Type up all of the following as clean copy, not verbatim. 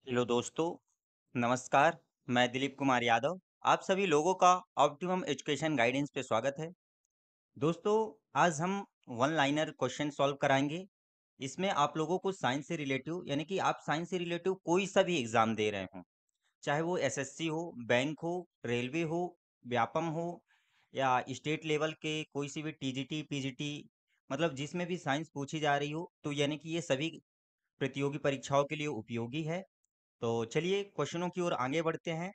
Hello दोस्तों, नमस्कार। मैं दिलीप कुमार यादव। आप सभी लोगों का ऑप्टिमम एजुकेशन गाइडेंस पे स्वागत है। दोस्तों, आज हम वन लाइनर क्वेश्चन सॉल्व कराएंगे। इसमें आप लोगों को साइंस से रिलेटिव यानी कि आप साइंस से रिलेटिव कोई सा भी एग्जाम दे रहे हो, चाहे वो एसएससी हो, बैंक हो, रेलवे हो, व्यापम हो या स्टेट लेवल के कोई सी भी टीजीटी पीजीटी, मतलब जिसमें भी साइंस पूछी जा रही हो, तो यानी कि ये सभी प्रतियोगी परीक्षाओं के लिए उपयोगी है। तो चलिए क्वेश्चनों की ओर आगे बढ़ते हैं।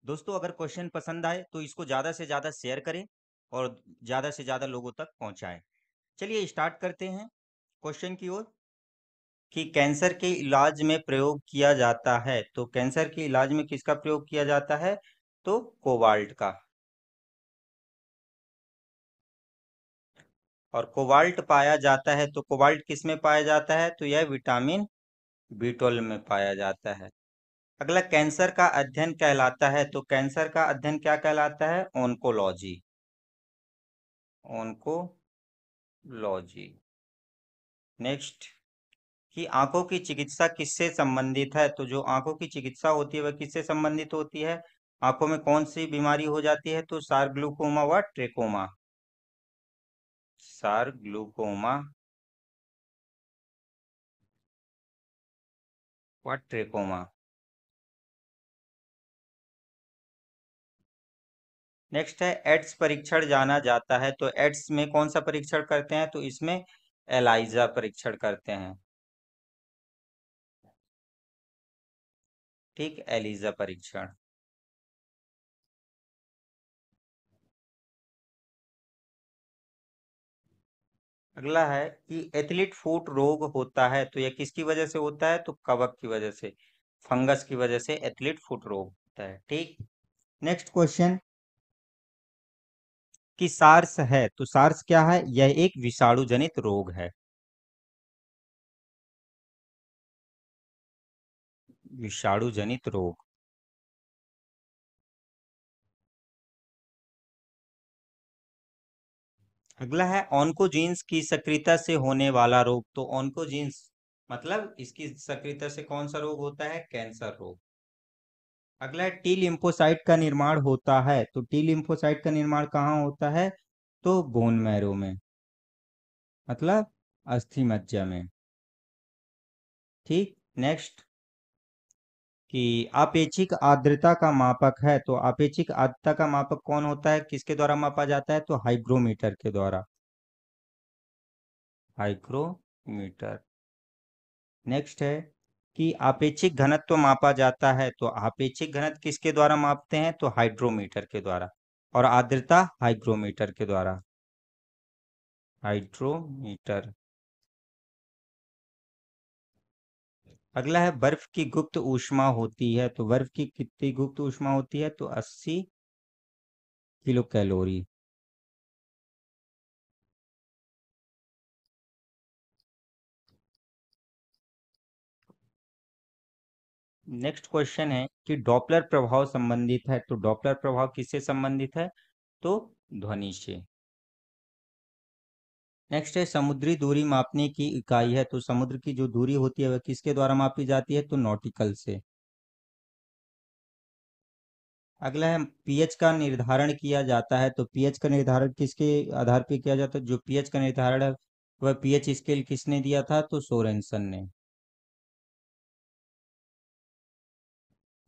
दोस्तों, अगर क्वेश्चन पसंद आए तो इसको ज़्यादा से ज़्यादा शेयर करें और ज़्यादा से ज़्यादा लोगों तक पहुंचाएं। चलिए स्टार्ट करते हैं क्वेश्चन की ओर। कि कैंसर के इलाज में प्रयोग किया जाता है, तो कैंसर के इलाज में किसका प्रयोग किया जाता है? तो कोबाल्ट का। और कोबाल्ट पाया जाता है, तो कोबाल्ट किस में पाया जाता है? तो यह विटामिन बी12 में पाया जाता है। अगला कैंसर का अध्ययन कहलाता है, तो कैंसर का अध्ययन क्या कहलाता है? ओंकोलॉजी। ओंकोलॉजी। नेक्स्ट, कि आंखों की चिकित्सा किससे संबंधित है? तो जो आंखों की चिकित्सा होती है वह किससे संबंधित होती है? आंखों में कौन सी बीमारी हो जाती है? तो सार ग्लूकोमा व ट्रेकोमा। सार ग्लूकोमा व ट्रेकोमा। नेक्स्ट है एड्स परीक्षण जाना जाता है, तो एड्स में कौन सा परीक्षण करते हैं? तो इसमें एलाइजा परीक्षण करते हैं। ठीक, एलिजा परीक्षण। अगला है कि एथलीट फुट रोग होता है, तो यह किसकी वजह से होता है? तो कवक की वजह से, फंगस की वजह से एथलीट फुट रोग होता है। ठीक। नेक्स्ट क्वेश्चन, कि सार्स है, तो सार्स क्या है? यह एक विषाणु जनित रोग है। विषाणु जनित रोग। अगला है ऑन्कोजीन्स की सक्रियता से होने वाला रोग, तो ऑन्कोजीन्स मतलब इसकी सक्रियता से कौन सा रोग होता है? कैंसर रोग। अगला है टी लिम्फोसाइट का निर्माण होता है, तो टी लिम्फोसाइट का निर्माण कहाँ होता है? तो बोन मैरो में, मतलब अस्थि मज्जा में। ठीक। नेक्स्ट, कि आपेक्षिक आर्द्रता का मापक है, तो आपेक्षिक आर्द्रता का मापक कौन होता है? किसके द्वारा मापा जाता है? तो हाइग्रोमीटर के द्वारा। हाइग्रोमीटर। नेक्स्ट है कि आपेक्षिक घनत्व मापा जाता है, तो आपेक्षिक घनत्व किसके द्वारा मापते हैं? तो हाइड्रोमीटर के द्वारा। और आर्द्रता हाइग्रोमीटर के द्वारा। हाइड्रोमीटर। अगला है बर्फ की गुप्त ऊष्मा होती है, तो बर्फ की कितनी गुप्त ऊष्मा होती है? तो 80 किलो कैलोरी। नेक्स्ट क्वेश्चन है कि डॉपलर प्रभाव संबंधित है, तो डॉपलर प्रभाव किससे संबंधित है? तो ध्वनि से। नेक्स्ट है समुद्री दूरी मापने की इकाई है, तो समुद्र की जो दूरी होती है वह किसके द्वारा मापी जाती है? तो नॉटिकल से। अगला है पीएच का निर्धारण किया जाता है, तो पीएच का निर्धारण किसके आधार पर किया जाता है? जो पीएच का निर्धारण है वह पीएच स्केल किसने दिया था? तो सोरेनसन ने।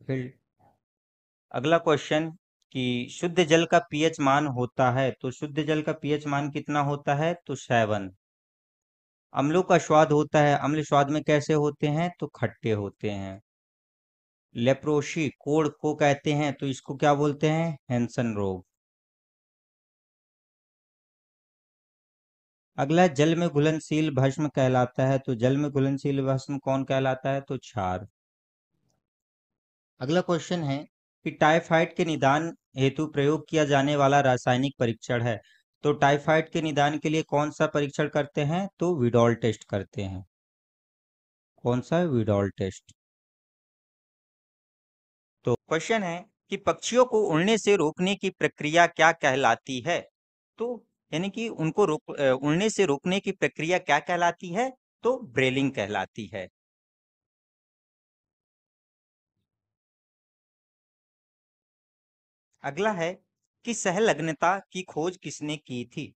फिर अगला क्वेश्चन, कि शुद्ध जल का पीएच मान होता है, तो शुद्ध जल का पीएच मान कितना होता है? तो 7। अम्लों का स्वाद होता है, अम्ल स्वाद में कैसे होते हैं? तो खट्टे होते हैं। लेप्रोसी कोढ़ को कहते हैं, तो इसको क्या बोलते हैं? हैंसन रोग। अगला जल में घुलनशील भस्म कहलाता है, तो जल में घुलनशील भस्म कौन कहलाता है? तो क्षार। अगला क्वेश्चन है कि टाइफाइड के निदान हेतु प्रयोग किया जाने वाला रासायनिक परीक्षण है, तो टाइफाइड के निदान के लिए कौन सा परीक्षण करते हैं? तो विडॉल टेस्ट करते हैं। कौन सा? विडॉल टेस्ट। तो क्वेश्चन है कि पक्षियों को उड़ने से रोकने की प्रक्रिया क्या कहलाती है? तो यानी कि उनको उड़ने से रोकने की प्रक्रिया क्या कहलाती है? तो ब्रेलिंग कहलाती है। अगला है कि सहलग्नता की खोज किसने की थी।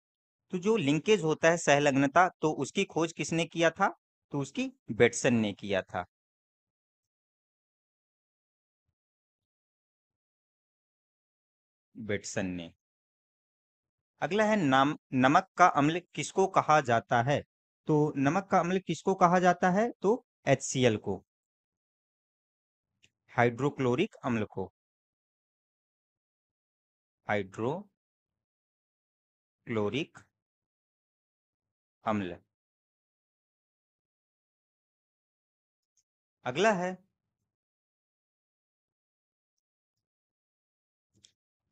तो जो लिंकेज होता है सहलग्नता, तो उसकी खोज किसने किया था? तो उसकी बेटसन ने किया था। बेटसन ने। अगला है नाम नमक का अम्ल किसको कहा जाता है। तो नमक का अम्ल किसको कहा जाता है? तो HCl को, हाइड्रोक्लोरिक अम्ल को, हाइड्रोक्लोरिक अम्ल। अगला है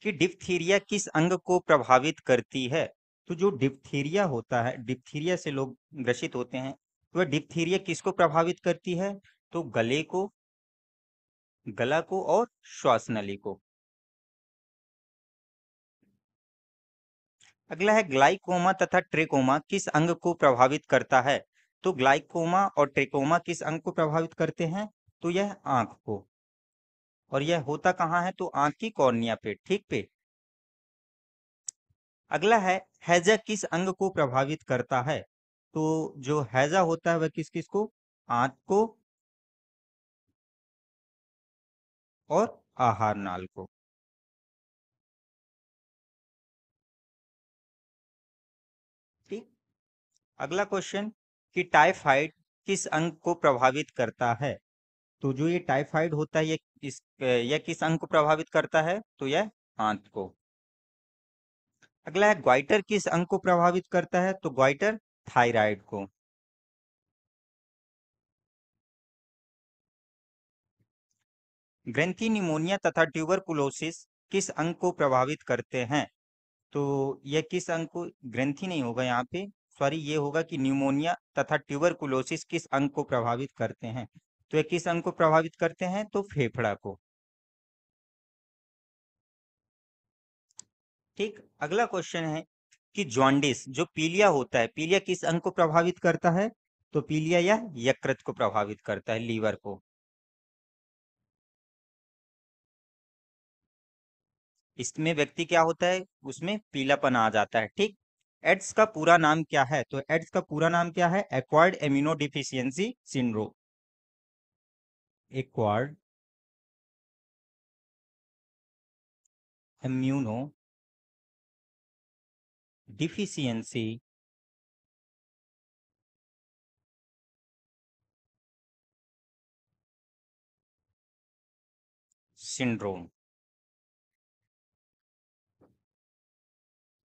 कि डिप्थीरिया किस अंग को प्रभावित करती है। तो जो डिप्थीरिया होता है, डिप्थीरिया से लोग ग्रसित होते हैं, तो वह डिप्थीरिया किसको प्रभावित करती है? तो गले को, गला को और श्वास नली को। अगला है ग्लाइकोमा तथा ट्रेकोमा किस अंग को प्रभावित करता है। तो ग्लाइकोमा और ट्रेकोमा किस अंग को प्रभावित करते हैं? तो यह आंख को। और यह होता कहाँ है? तो आंख की कॉर्निया पे, ठीक पे। अगला है हैजा किस अंग को प्रभावित करता है। तो जो हैजा होता है वह किस किस को? आंत को और आहार नाल को। ठीक। अगला क्वेश्चन कि टाइफाइड किस अंग को प्रभावित करता है। तो जो ये टाइफाइड होता है यह किस अंग को प्रभावित करता है? तो यह आंत को। अगला है ग्वाइटर किस अंग को प्रभावित करता है। तो ग्वाइटर थायराइड को। ग्रंथि निमोनिया तथा ट्यूबरकुलोसिस किस अंग को प्रभावित करते हैं। तो यह किस अंग को? ग्रंथि नहीं होगा यहाँ पे, सॉरी, ये होगा कि न्यूमोनिया तथा ट्यूबरकुलोसिस किस अंग को प्रभावित करते हैं। तो ये किस अंग को प्रभावित करते हैं? तो फेफड़ा को। ठीक। अगला क्वेश्चन है कि जॉन्डिस जो पीलिया होता है, पीलिया किस अंग को प्रभावित करता है। तो पीलिया यह यकृत को प्रभावित करता है, लीवर को। इसमें व्यक्ति क्या होता है, उसमें पीलापन आ जाता है। ठीक। एड्स का पूरा नाम क्या है। तो एड्स का पूरा नाम क्या है? Acquired immuno deficiency syndrome. Acquired immuno deficiency syndrome.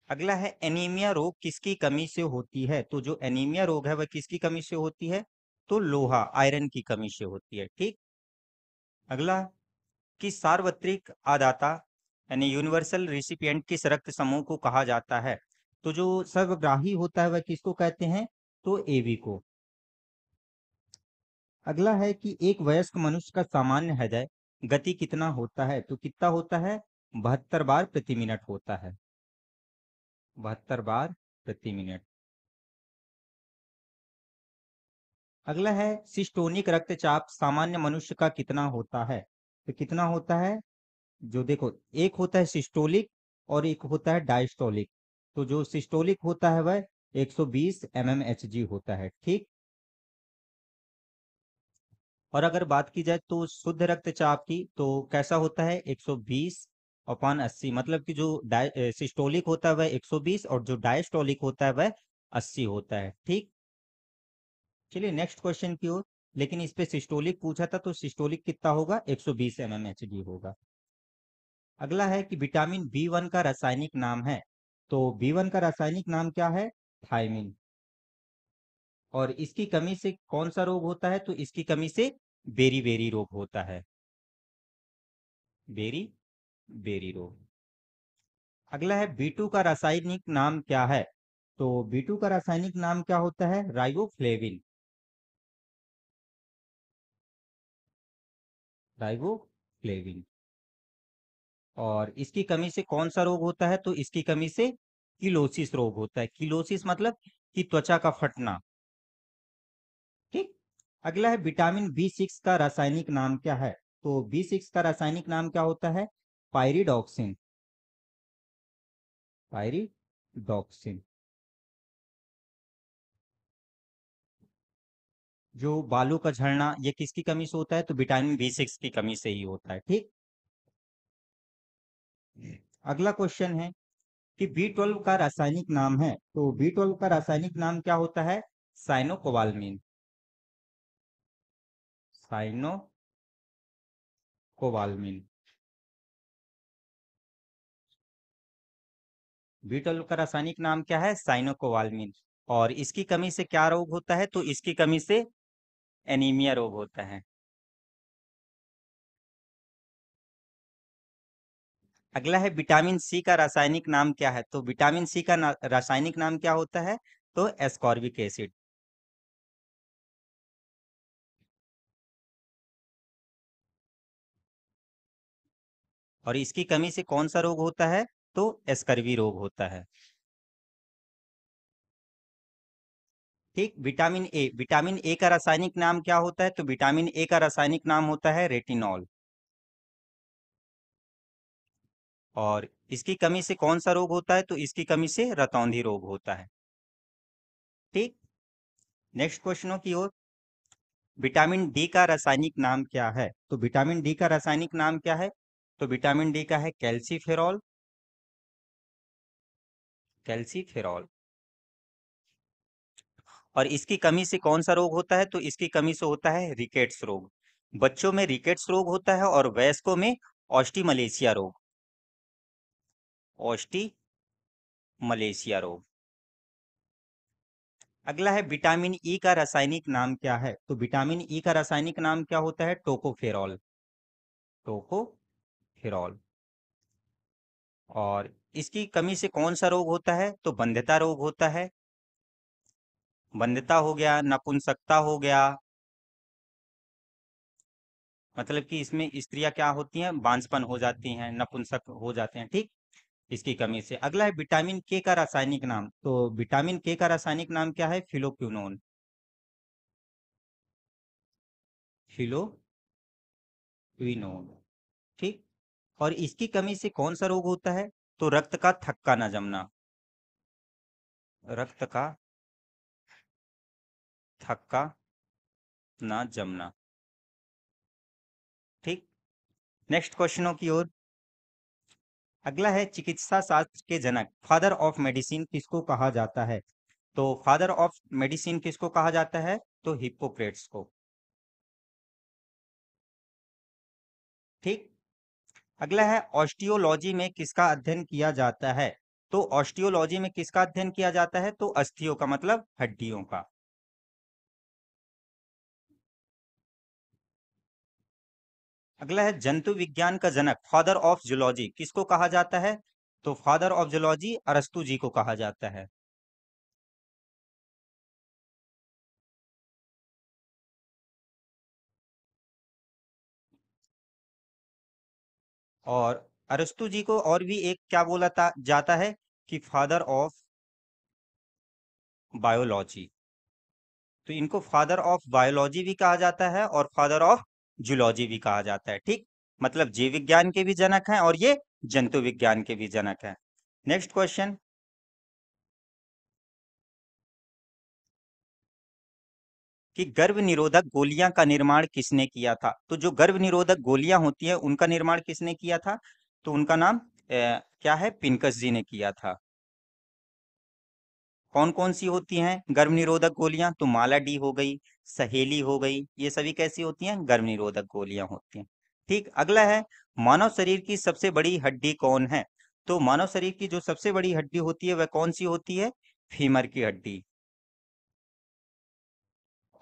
अगला है एनीमिया रोग किसकी कमी से होती है। तो जो एनीमिया रोग है वह किसकी कमी से होती है? तो लोहा, आयरन की कमी से होती है। ठीक। अगला कि सार्वत्रिक आदाता यानी यूनिवर्सल रिसिपिएंट किस रक्त समूह को कहा जाता है। तो जो सर्वग्राही होता है वह किसको कहते हैं? तो एबी को। अगला है कि एक वयस्क मनुष्य का सामान्य हृदय गति कितना होता है। तो कितना होता है? 72 बार प्रति मिनट होता है, 72 बार प्रति मिनट। अगला है सिस्टोनिक रक्तचाप सामान्य मनुष्य का कितना होता है। तो कितना होता है? जो देखो, एक होता है सिस्टोलिक और एक होता है डायस्टोलिक। तो जो सिस्टोलिक होता है वह 120 mmHg होता है। ठीक। और अगर बात की जाए तो शुद्ध रक्तचाप की, तो कैसा होता है? 120/80। मतलब कि जो सिस्टोलिक होता है वह 120 और जो डायस्टोलिक होता है वह 80 होता है। ठीक। चलिए नेक्स्ट क्वेश्चन की ओर। लेकिन इस पे सिस्टोलिक पूछा था, तो सिस्टोलिक कितना होगा? 120 mmHg होगा। अगला है कि विटामिन B1 का रासायनिक नाम है। तो B1 का रासायनिक नाम क्या है? थायमिन। और इसकी कमी से कौन सा रोग होता है? तो इसकी कमी से बेरी बेरी रोग होता है, बेरी बेरी रोग। अगला है B2 का रासायनिक नाम क्या है। तो B2 का रासायनिक नाम क्या होता है? Riboflavin, riboflavin. और इसकी कमी से कौन सा रोग होता है? तो इसकी कमी से किलोसिस रोग होता है। किलोसिस मतलब कि त्वचा का फटना। ठीक। अगला है विटामिन B6 का रासायनिक नाम क्या है। तो B6 का रासायनिक नाम क्या होता है? पायरिडॉक्सिन। पायरिडॉक्सिन। जो बालों का झड़ना ये किसकी कमी से होता है? तो विटामिन B6 की कमी से ही होता है। ठीक, अगला क्वेश्चन है कि B12 का रासायनिक नाम है, तो B12 का रासायनिक नाम क्या होता है? साइनोकोबाल्मिन। साइनोकोबाल्मिन। B12 का रासायनिक नाम क्या है? साइनोकोबाल्मिन। और इसकी कमी से क्या रोग होता है? तो इसकी कमी से एनीमिया रोग होता है। अगला है विटामिन सी का रासायनिक नाम क्या है? तो विटामिन सी का रासायनिक नाम क्या होता है? तो एस्कॉर्बिक एसिड। और इसकी कमी से कौन सा रोग होता है? तो एस्कर्वी रोग होता है। ठीक, विटामिन ए का रासायनिक नाम क्या होता है? तो विटामिन ए का रासायनिक नाम होता है रेटिनॉल। और इसकी कमी से कौन सा रोग होता है? तो इसकी कमी से रतौंधी रोग होता है। ठीक, नेक्स्ट क्वेश्चनों की ओर। विटामिन डी का रासायनिक नाम क्या है? तो विटामिन डी का रासायनिक नाम क्या है? तो विटामिन डी का है कैल्सीफेरॉल। कैल्सीफेरॉल। और इसकी कमी से कौन सा रोग होता है? तो इसकी कमी से होता है रिकेट्स रोग। बच्चों में रिकेट्स रोग होता है और वयस्कों में ऑस्टिमलेशिया रोग। ऑस्टिमलेशिया रोग। अगला है विटामिन ई का रासायनिक नाम क्या है? तो विटामिन ई का रासायनिक नाम क्या होता है? टोकोफेरॉल। टोकोफेरॉल। और इसकी कमी से कौन सा रोग होता है? तो बंध्यता रोग होता है। बंध्यता हो गया, नपुंसकता हो गया, मतलब कि इसमें स्त्रियां क्या होती हैं? बांझपन हो जाती हैं, नपुंसक हो जाते हैं। ठीक, इसकी कमी से। अगला है विटामिन के का रासायनिक नाम। तो विटामिन के का रासायनिक नाम क्या है? फिलोक्विनोन। फिलोक्विनोन। ठीक, और इसकी कमी से कौन सा रोग होता है? तो रक्त का थक्का न जमना। रक्त का थक्का न जमना। ठीक, नेक्स्ट क्वेश्चनों की ओर। अगला है चिकित्सा शास्त्र के जनक, फादर ऑफ मेडिसिन किसको कहा जाता है? तो फादर ऑफ मेडिसिन किसको कहा जाता है? तो हिप्पोक्रेट्स को। ठीक, अगला है ऑस्टियोलॉजी में किसका अध्ययन किया जाता है? तो ऑस्टियोलॉजी में किसका अध्ययन किया जाता है? तो अस्थियों का, मतलब हड्डियों का। अगला है जंतु विज्ञान का जनक, फादर ऑफ जूलॉजी किसको कहा जाता है? तो फादर ऑफ जूलॉजी अरस्तु जी को कहा जाता है। और अरस्तु जी को और भी एक क्या बोला जाता है? कि फादर ऑफ बायोलॉजी। तो इनको फादर ऑफ बायोलॉजी भी कहा जाता है और फादर ऑफ जूलॉजी भी कहा जाता है। ठीक, मतलब जीव विज्ञान के भी जनक हैं और ये जंतु विज्ञान के भी जनक हैं। नेक्स्ट क्वेश्चन, कि गर्भ निरोधक गोलियां का निर्माण किसने किया था? तो जो गर्भ निरोधक गोलियां होती है उनका निर्माण किसने किया था? तो उनका नाम क्या है? पिनकस जी ने किया था। कौन कौन सी होती हैं गर्भ निरोधक गोलियां? तो माला डी हो गई, सहेली हो गई, ये सभी कैसी होती हैं? गर्भ निरोधक गोलियां होती हैं। ठीक, अगला है मानव शरीर की सबसे बड़ी हड्डी कौन है? तो मानव शरीर की जो सबसे बड़ी हड्डी होती है वह कौन सी होती है? फीमर की हड्डी।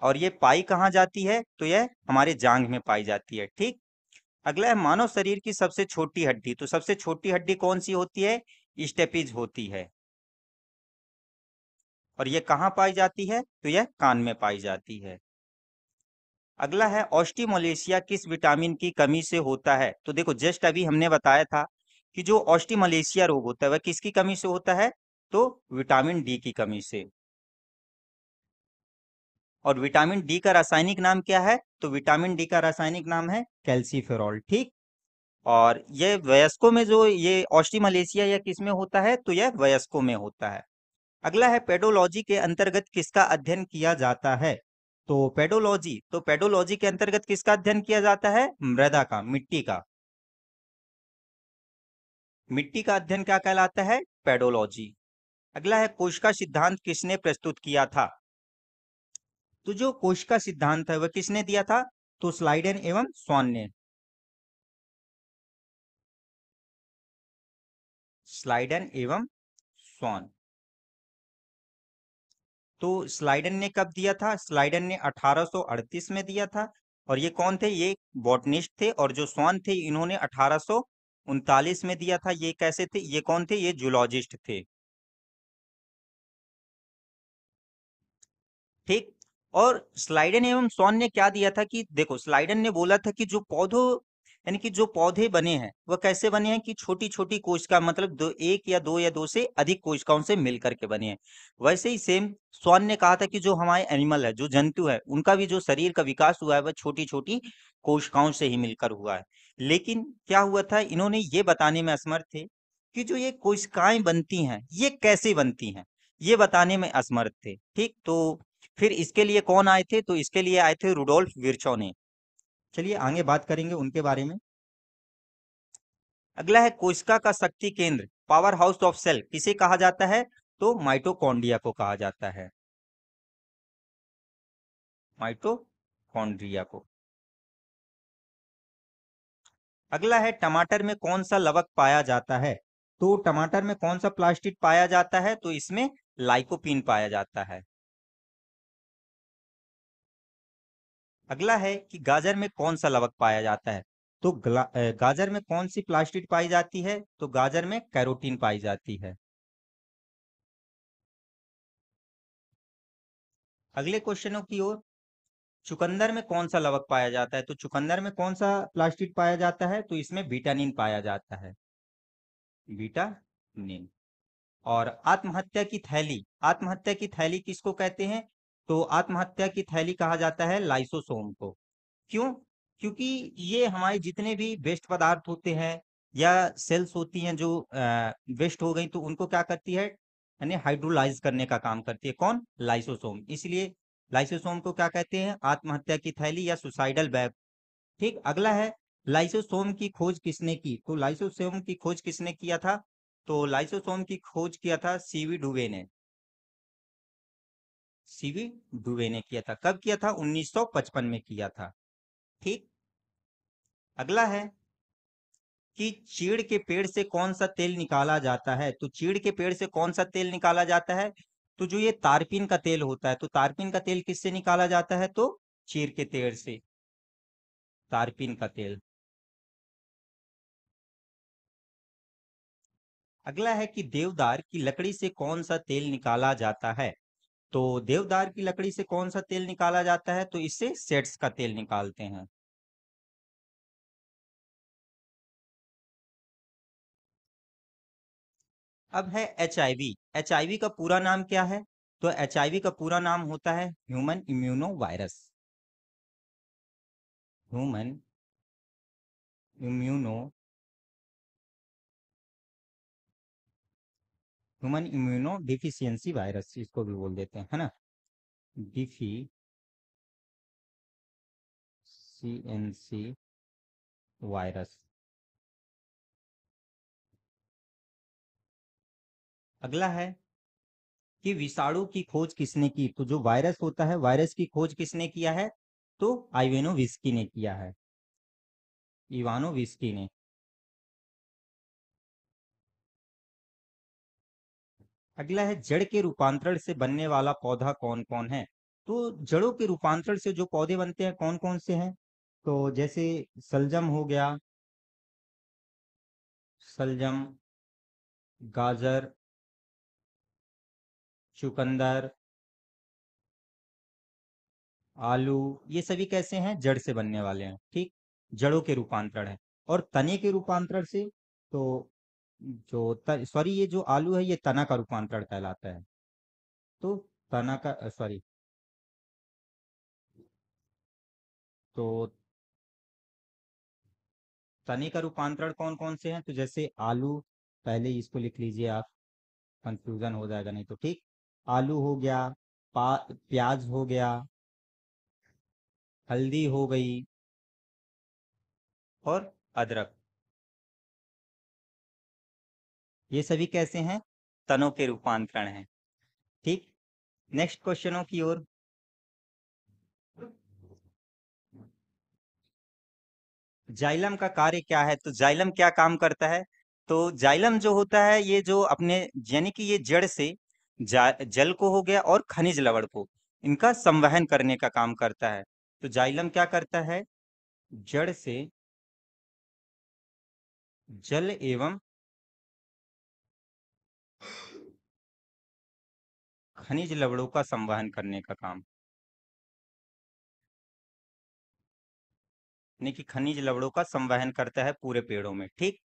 और ये पाई कहाँ जाती है? तो यह हमारे जांघ में पाई जाती है। ठीक, अगला है मानव शरीर की सबसे छोटी हड्डी। तो सबसे छोटी हड्डी कौन सी होती है? स्टेपिज होती है। और ये कहाँ पाई जाती है? तो यह कान में पाई जाती है। अगला है ऑस्टिमलेशिया किस विटामिन की कमी से होता है? तो देखो जस्ट अभी हमने बताया था कि जो ऑस्टिमलेशिया रोग होता है वह किसकी कमी से होता है? तो विटामिन डी की कमी से। और विटामिन डी का रासायनिक नाम क्या है? तो विटामिन डी का रासायनिक नाम है कैल्सीफेरॉल। ठीक, और ये वयस्कों में जो ये ऑस्टिमलेशिया या किस में होता है, तो यह वयस्कों में होता है। अगला है पेडोलॉजी के अंतर्गत किसका अध्ययन किया जाता है? तो पेडोलॉजी के अंतर्गत किसका अध्ययन किया जाता है? मृदा का, मिट्टी का। मिट्टी का अध्ययन क्या कहलाता है? पेडोलॉजी। अगला है कोशिका सिद्धांत किसने प्रस्तुत किया था? तो जो कोशिका सिद्धांत है वह किसने दिया था? तो स्लाइडन एवं स्वान ने। स्लाइडन एवं स्वान। तो स्लाइडन ने कब दिया था? स्लाइडन ने 1838 में दिया था। और ये कौन थे? ये बॉटनिस्ट थे। और जो स्वान थे इन्होंने 1839 में दिया था। ये कैसे थे? ये कौन थे? ये जूलॉजिस्ट थे। ठीक। और स्लाइडन एवं स्वान ने क्या दिया था कि देखो, स्लाइडन ने बोला था कि जो पौधों यानी कि जो पौधे बने हैं वह कैसे बने हैं कि छोटी छोटी कोशिका, मतलब एक या दो से अधिक कोशिकाओं से मिल करके बने हैं। वैसे ही सेम स्वान ने कहा था कि जो हमारे एनिमल है, जो जंतु है, उनका भी जो शरीर का विकास हुआ है वह छोटी छोटी कोशिकाओं से ही मिलकर हुआ है। लेकिन क्या हुआ था, इन्होंने ये बताने में असमर्थ थे कि जो ये कोशिकाएं बनती हैं ये कैसे बनती हैं, ये बताने में असमर्थ थे। ठीक। तो फिर इसके लिए कौन आए थे? तो इसके लिए आए थे रुडोल्फ विर्चो ने। चलिए आगे बात करेंगे उनके बारे में। अगला है कोशिका का शक्ति केंद्र, पावर हाउस ऑफ सेल किसे कहा जाता है? तो माइटोकॉन्ड्रिया को कहा जाता है। माइटोकॉन्ड्रिया को। अगला है टमाटर में कौन सा लवक पाया जाता है? तो टमाटर में कौन सा प्लास्टिड पाया जाता है? तो इसमें लाइकोपीन पाया जाता है। अगला है कि गाजर में कौन सा लवक पाया जाता है? तो गाजर में कौन सी प्लास्टिड पाई जाती है? तो गाजर में कैरोटीन पाई जाती है। अगले क्वेश्चनों की ओर। चुकंदर में कौन सा लवक पाया जाता है? तो चुकंदर में कौन सा प्लास्टिड पाया जाता है? तो इसमें विटामिन पाया जाता है। विटामिन। और आत्महत्या की थैली किसको कहते हैं? तो आत्महत्या की थैली कहा जाता है लाइसोसोम को। क्यों? क्योंकि ये हमारे जितने भी वेस्ट पदार्थ होते हैं या सेल्स होती हैं जो वेस्ट हो गई, तो उनको क्या करती है, यानी हाइड्रोलाइज करने का काम करती है। कौन? लाइसोसोम। इसलिए लाइसोसोम को क्या कहते हैं? आत्महत्या की थैली या सुसाइडल बैग। ठीक। अगला है लाइसोसोम की खोज किसने की? तो लाइसोसोम की खोज किसने किया था? तो लाइसोसोम की खोज किया था सीवी डुवे ने। सीवी डुवे ने किया था। कब किया था? 1955 में किया था। ठीक। अगला है कि चीड़ के पेड़ से कौन सा तेल निकाला जाता है? तो चीड़ के पेड़ से कौन सा तेल निकाला जाता है? तो जो ये तारपीन का तेल होता है, तो तारपीन का तेल किससे निकाला जाता है? तो चीड़ के तेल से। तारपीन का तेल। अगला है कि देवदार की लकड़ी से कौन सा तेल निकाला जाता है? तो देवदार की लकड़ी से कौन सा तेल निकाला जाता है? तो इससे सेट्स का तेल निकालते हैं। अब है एचआईवी। एचआईवी का पूरा नाम क्या है? तो एचआईवी का पूरा नाम होता है human immuno virus. Human immuno human immuno deficiency virus इसको भी बोल देते हैं, है ना? Deficiency virus. अगला है कि विषाणु की खोज किसने की? तो जो वायरस होता है, वायरस की खोज किसने किया है? तो आइवेनो विस्की ने किया है। इवानो विस्की ने। अगला है जड़ के रूपांतरण से बनने वाला पौधा कौन कौन है? तो जड़ों के रूपांतरण से जो पौधे बनते हैं कौन कौन से हैं? तो जैसे सलजम हो गया, सलजम, गाजर, चुकंदर, आलू, ये सभी कैसे हैं? जड़ से बनने वाले हैं। ठीक। जड़ों के रूपांतरण है। और तने के रूपांतरण से, तो जो सॉरी, ये जो आलू है ये तना का रूपांतरण कहलाता है। तो तना का सॉरी, तो तने का रूपांतरण कौन कौन से हैं? तो जैसे आलू, पहले इसको लिख लीजिए आप, कंफ्यूजन हो जाएगा नहीं तो। ठीक, आलू हो गया, प्याज हो गया, हल्दी हो गई, और अदरक, ये सभी कैसे हैं? तनों के रूपांतरण हैं। ठीक, नेक्स्ट क्वेश्चनों की ओर। जाइलम का कार्य क्या है? तो जाइलम क्या काम करता है? तो जाइलम जो होता है, ये जो अपने, यानी कि ये जड़ से जल को हो गया और खनिज लवण को, इनका संवहन करने का काम करता है। तो जाइलम क्या करता है? जड़ से जल एवं खनिज लवणों का संवहन करने का काम, यानी कि खनिज लवणों का संवहन करता है पूरे पेड़ों में। ठीक,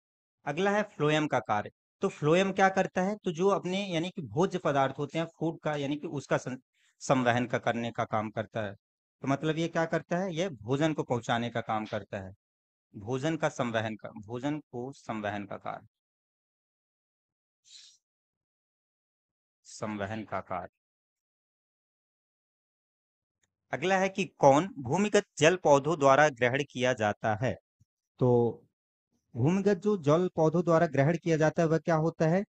अगला है फ्लोएम का कार्य। तो फ्लोएम क्या करता है? तो जो अपने, यानी कि भोज्य पदार्थ होते हैं, फूड का, यानी कि उसका संवहन का करने का काम करता है। तो मतलब ये क्या करता है? ये भोजन को पहुंचाने का काम करता है। भोजन का संवहन का, भोजन को संवहन का कार्य, संवहन का कार्य। अगला है कि कौन भूमिगत जल पौधों द्वारा ग्रहण किया जाता है? तो भूमिगत जो जल पौधों द्वारा ग्रहण किया जाता है वह क्या होता है?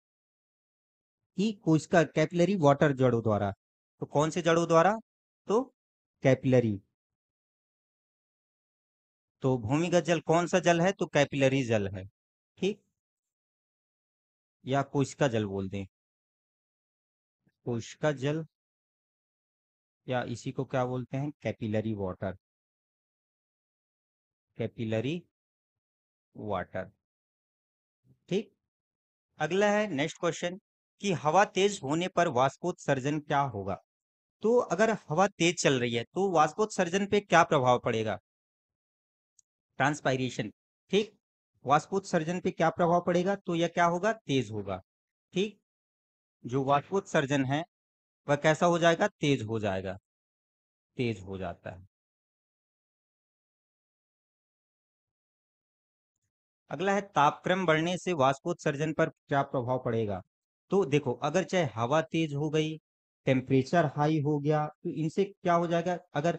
कि कोशिका, कैपिलरी वाटर जड़ों द्वारा। तो कौन से जड़ों द्वारा? तो कैपिलरी। तो भूमिगत जल कौन सा जल है? तो कैपिलरी जल है। ठीक, या कोशिका जल बोल दें, कोशिका जल, या इसी को क्या बोलते हैं? Capillary water, capillary water. ठीक, अगला है नेक्स्ट क्वेश्चन कि हवा तेज होने पर वाष्पोत्सर्जन क्या होगा? तो अगर हवा तेज चल रही है तो वाष्पोत्सर्जन पे क्या प्रभाव पड़ेगा? ट्रांसपायरेशन। ठीक, वाष्पोत्सर्जन पे क्या प्रभाव पड़ेगा? तो यह क्या होगा? तेज होगा। ठीक, जो वाष्पोत्सर्जन है वह कैसा हो जाएगा? तेज हो जाएगा, तेज हो जाता है। अगला है तापक्रम बढ़ने से वाष्पोत्सर्जन पर क्या प्रभाव पड़ेगा? तो देखो, अगर चाहे हवा तेज हो गई, टेम्परेचर हाई हो गया, तो इनसे क्या हो जाएगा? अगर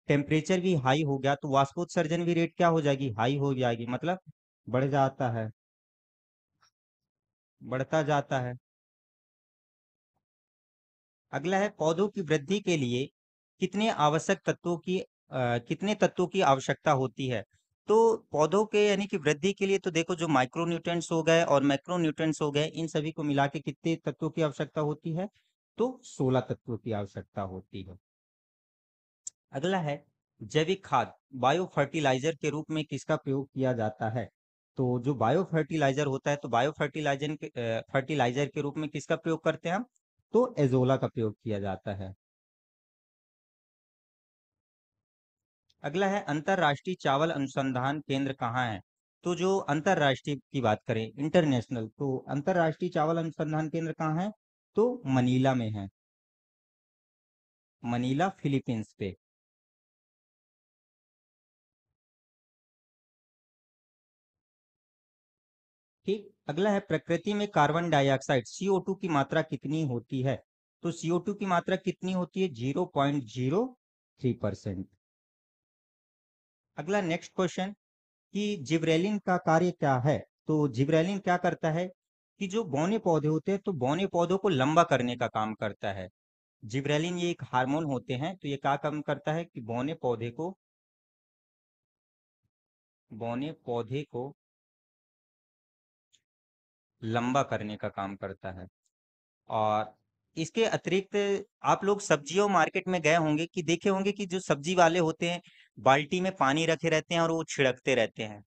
टेम्परेचर भी हाई हो गया तो वाष्पोत्सर्जन भी रेट क्या हो जाएगी? हाई हो जाएगी, मतलब बढ़ जाता है, बढ़ता जाता है। अगला है पौधों की वृद्धि के लिए कितने तत्वों की आवश्यकता होती है? तो पौधों के, यानी कि वृद्धि के लिए, तो देखो, जो माइक्रो न्यूट्रिएंट्स हो गए और मैक्रो न्यूट्रिएंट्स हो गए, इन सभी को मिला के कितने तत्वों की आवश्यकता होती है? तो 16 तत्वों की आवश्यकता होती है। अगला है जैविक खाद, बायो फर्टिलाइजर के रूप में किसका प्रयोग किया जाता है? तो जो बायो फर्टिलाइजर होता है, तो बायो फर्टिलाइजर के रूप में किसका प्रयोग करते हैं हम? तो एजोला का प्रयोग किया जाता है। अगला है अंतरराष्ट्रीय चावल अनुसंधान केंद्र कहाँ है? तो जो अंतरराष्ट्रीय की बात करें, इंटरनेशनल, तो अंतरराष्ट्रीय चावल अनुसंधान केंद्र कहाँ है? तो मनीला में है, मनीला फिलीपींस पे। ठीक, अगला है प्रकृति में कार्बन डाइऑक्साइड CO2 की मात्रा कितनी होती है? तो CO2 की मात्रा कितनी होती है? 0.03%। अगला नेक्स्ट क्वेश्चन कि जिब्रेलिन का कार्य क्या है? तो जिब्रेलिन क्या करता है? कि जो बौने पौधे होते हैं, तो बौने पौधों को लंबा करने का काम करता है। जिब्रेलिन ये एक हार्मोन होते हैं, तो ये क्या काम करता है? कि बौने पौधे को लंबा करने का काम करता है। और इसके अतिरिक्त आप लोग सब्जियों मार्केट में गए होंगे कि देखे होंगे कि जो सब्जी वाले होते हैं, बाल्टी में पानी रखे रहते हैं और वो छिड़कते रहते हैं।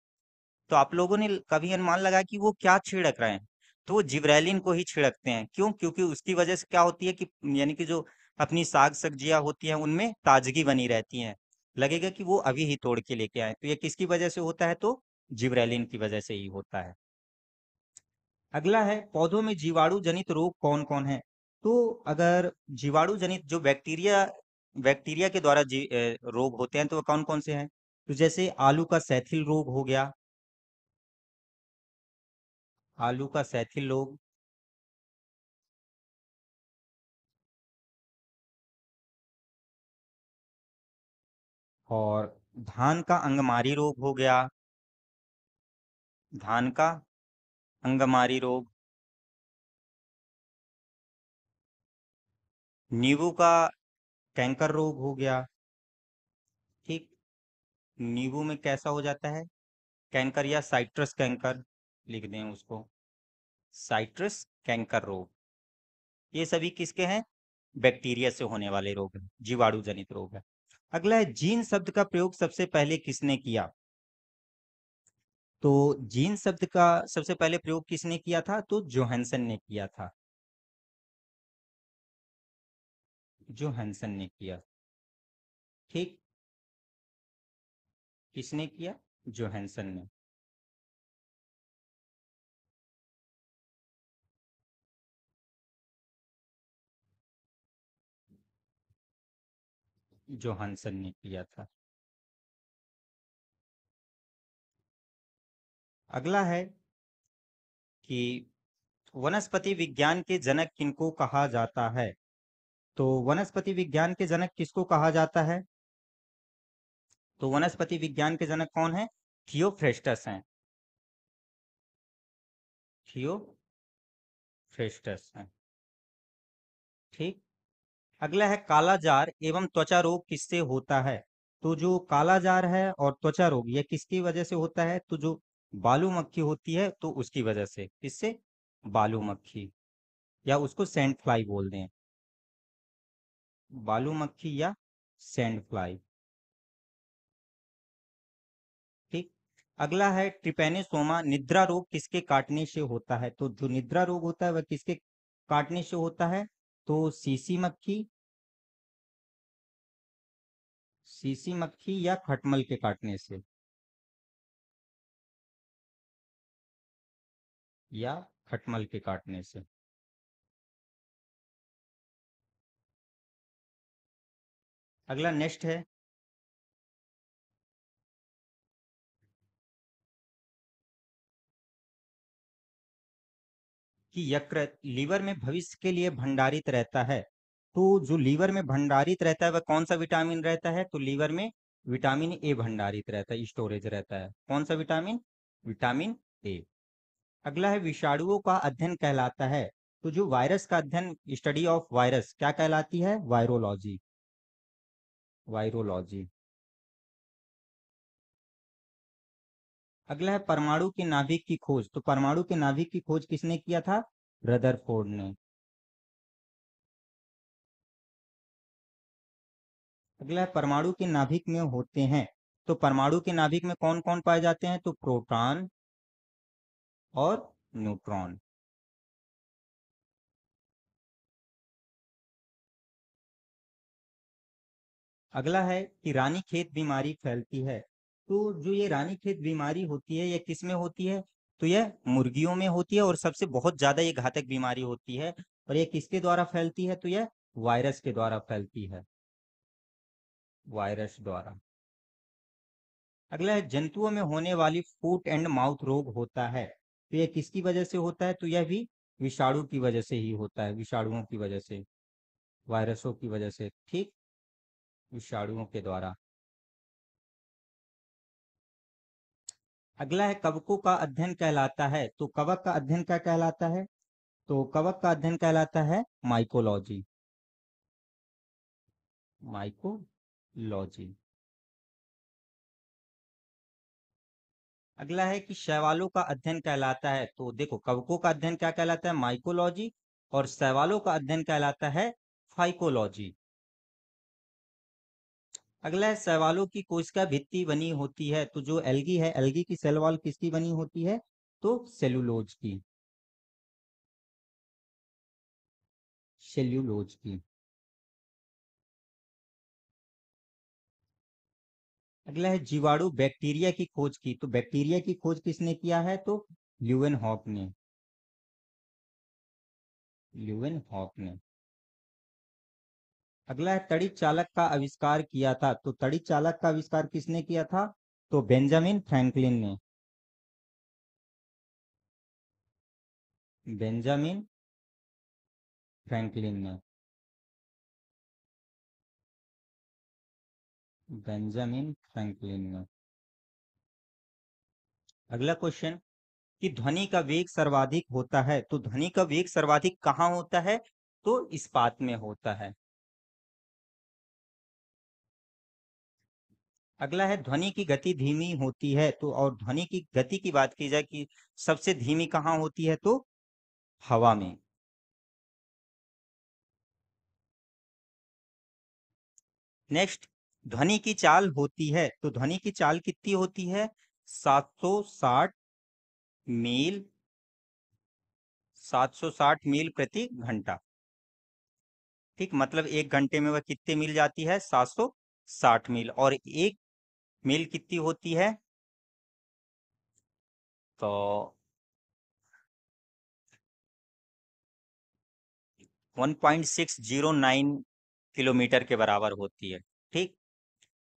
तो आप लोगों ने कभी अनुमान लगा कि वो क्या छिड़क रहे हैं? तो वो जिब्रेलिन को ही छिड़कते हैं। क्यों? क्योंकि उसकी वजह से क्या होती है कि, यानी कि जो अपनी साग सब्जियां होती हैं उनमें ताजगी बनी रहती है, लगेगा कि वो अभी ही तोड़ के लेके आए। तो ये किसकी वजह से होता है? तो जिब्रेलिन की वजह से ही होता है। अगला है पौधों में जीवाणु जनित रोग कौन कौन है? तो अगर जीवाणु जनित जो बैक्टीरिया बैक्टीरिया के द्वारा रोग होते हैं, तो वो कौन कौन से हैं? तो जैसे आलू का सैथिल रोग हो गया, आलू का सैथिल रोग। और धान का अंगमारी रोग हो गया। धान का अंगमारी रोग। नींबू का कैंकर रोग हो गया। ठीक। नींबू में कैसा हो जाता है? कैंकर या साइट्रस कैंकर लिख दें उसको। साइट्रस कैंकर रोग। ये सभी किसके हैं? बैक्टीरिया से होने वाले रोग हैं, जीवाणु जनित रोग है। अगला है, जीन शब्द का प्रयोग सबसे पहले किसने किया? तो जीन शब्द का सबसे पहले प्रयोग किसने किया था? तो जोहानसन ने किया था। जोहानसन ने किया। ठीक। किसने किया? जोहानसन ने। जोहानसन ने किया था। अगला है कि वनस्पति विज्ञान के जनक किनको कहा जाता है? तो वनस्पति विज्ञान के जनक किसको कहा जाता है? तो वनस्पति विज्ञान के जनक कौन है? थियोफ्रेस्टस हैं। थियोफ्रेस्टस हैं। ठीक। अगला है, काला जार एवं त्वचा रोग किससे होता है? तो जो काला जार है और त्वचा रोग, ये किसकी वजह से होता है? तो जो बालू मक्खी होती है, तो उसकी वजह से। किससे? बालू मक्खी, या उसको सैंड फ्लाई बोल दें। बालू मक्खी या सैंड फ्लाई। ठीक। अगला है, ट्रिपेनोसोमा निद्रा रोग किसके काटने से होता है? तो जो निद्रा रोग होता है वह किसके काटने से होता है? तो सीसी मक्खी, सीसी मक्खी या खटमल के काटने से, या खटमल के काटने से। अगला नेक्स्ट है कि यकृत लीवर में भविष्य के लिए भंडारित रहता है। तो जो लीवर में भंडारित रहता है वह कौन सा विटामिन रहता है? तो लीवर में विटामिन ए भंडारित रहता है, स्टोरेज रहता है। कौन सा विटामिन? Vitamin A. अगला है, विषाणुओं का अध्ययन कहलाता है। तो जो वायरस का अध्ययन, स्टडी ऑफ वायरस, क्या कहलाती है? वायरोलॉजी। वायरोलॉजी। अगला है, परमाणु के नाभिक की खोज। तो परमाणु के नाभिक की खोज किसने किया था? रदरफोर्ड ने। अगला है, परमाणु के नाभिक में होते हैं। तो परमाणु के नाभिक में कौन कौन पाए जाते हैं? तो प्रोटॉन और न्यूट्रॉन। अगला है कि रानीखेत बीमारी फैलती है। तो जो ये रानीखेत बीमारी होती है, ये किस में होती है? तो यह मुर्गियों में होती है, और सबसे बहुत ज्यादा ये घातक बीमारी होती है। और ये किसके द्वारा फैलती है? तो यह वायरस के द्वारा फैलती है। वायरस द्वारा। अगला है, जंतुओं में होने वाली फुट एंड माउथ रोग होता है। तो यह किसकी वजह से होता है? तो यह भी विषाणु की वजह से ही होता है, विषाणुओं की वजह से, वायरसों की वजह से। ठीक। विषाणुओं के द्वारा। अगला है, कवकों का अध्ययन कहलाता है। तो कवक का अध्ययन क्या कहलाता है? तो कवक का अध्ययन कहलाता है माइकोलॉजी। माइकोलॉजी। अगला है कि शैवालों का अध्ययन कहलाता है। तो देखो, कवकों का अध्ययन क्या कहलाता है? माइकोलॉजी। और शैवालों का अध्ययन कहलाता है फाइकोलॉजी। अगला है, शैवालों की कोशिका भित्ति बनी होती है। तो जो एल्गी है, एल्गी की सेल वॉल किसकी बनी होती है? तो सेलुलोज की। सेल्यूलोज की। अगला है, जीवाणु बैक्टीरिया की खोज की। तो बैक्टीरिया की खोज किसने किया है? तो ल्यूवेनहॉक ने। ल्यूवेनहॉक ने। अगला है, तड़ित चालक का आविष्कार किया था। तो तड़ित चालक का आविष्कार किसने किया था? तो बेंजामिन फ्रैंकलिन ने। बेंजामिन फ्रैंकलिन ने। बेंजामिन फ्रैंकलिन ने। अगला क्वेश्चन कि ध्वनि का वेग सर्वाधिक होता है, तो ध्वनि का वेग सर्वाधिक कहाँ होता है? तो इस्पात में होता है। अगला है ध्वनि की गति धीमी होती है, तो और ध्वनि की गति की बात की जाए कि सबसे धीमी कहाँ होती है? तो हवा में। नेक्स्ट, ध्वनि की चाल होती है, तो ध्वनि की चाल कितनी होती है? 760 मील 760 मील प्रति घंटा। ठीक, मतलब 1 घंटे में वह कितने मील जाती है? 760 मील। और 1 मील कितनी होती है? तो 1.609 किलोमीटर के बराबर होती है। ठीक।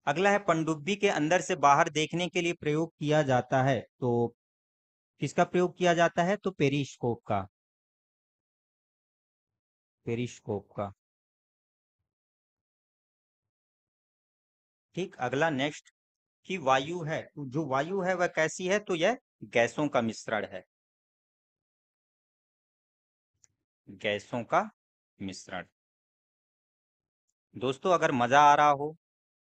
अगला है पनडुब्बी के अंदर से बाहर देखने के लिए प्रयोग किया जाता है, तो किसका प्रयोग किया जाता है? तो पेरिस्कोप का। पेरिस्कोप का। ठीक। अगला नेक्स्ट कि वायु है, तो जो वायु है वह कैसी है? तो यह गैसों का मिश्रण है। गैसों का मिश्रण। दोस्तों, अगर मजा आ रहा हो,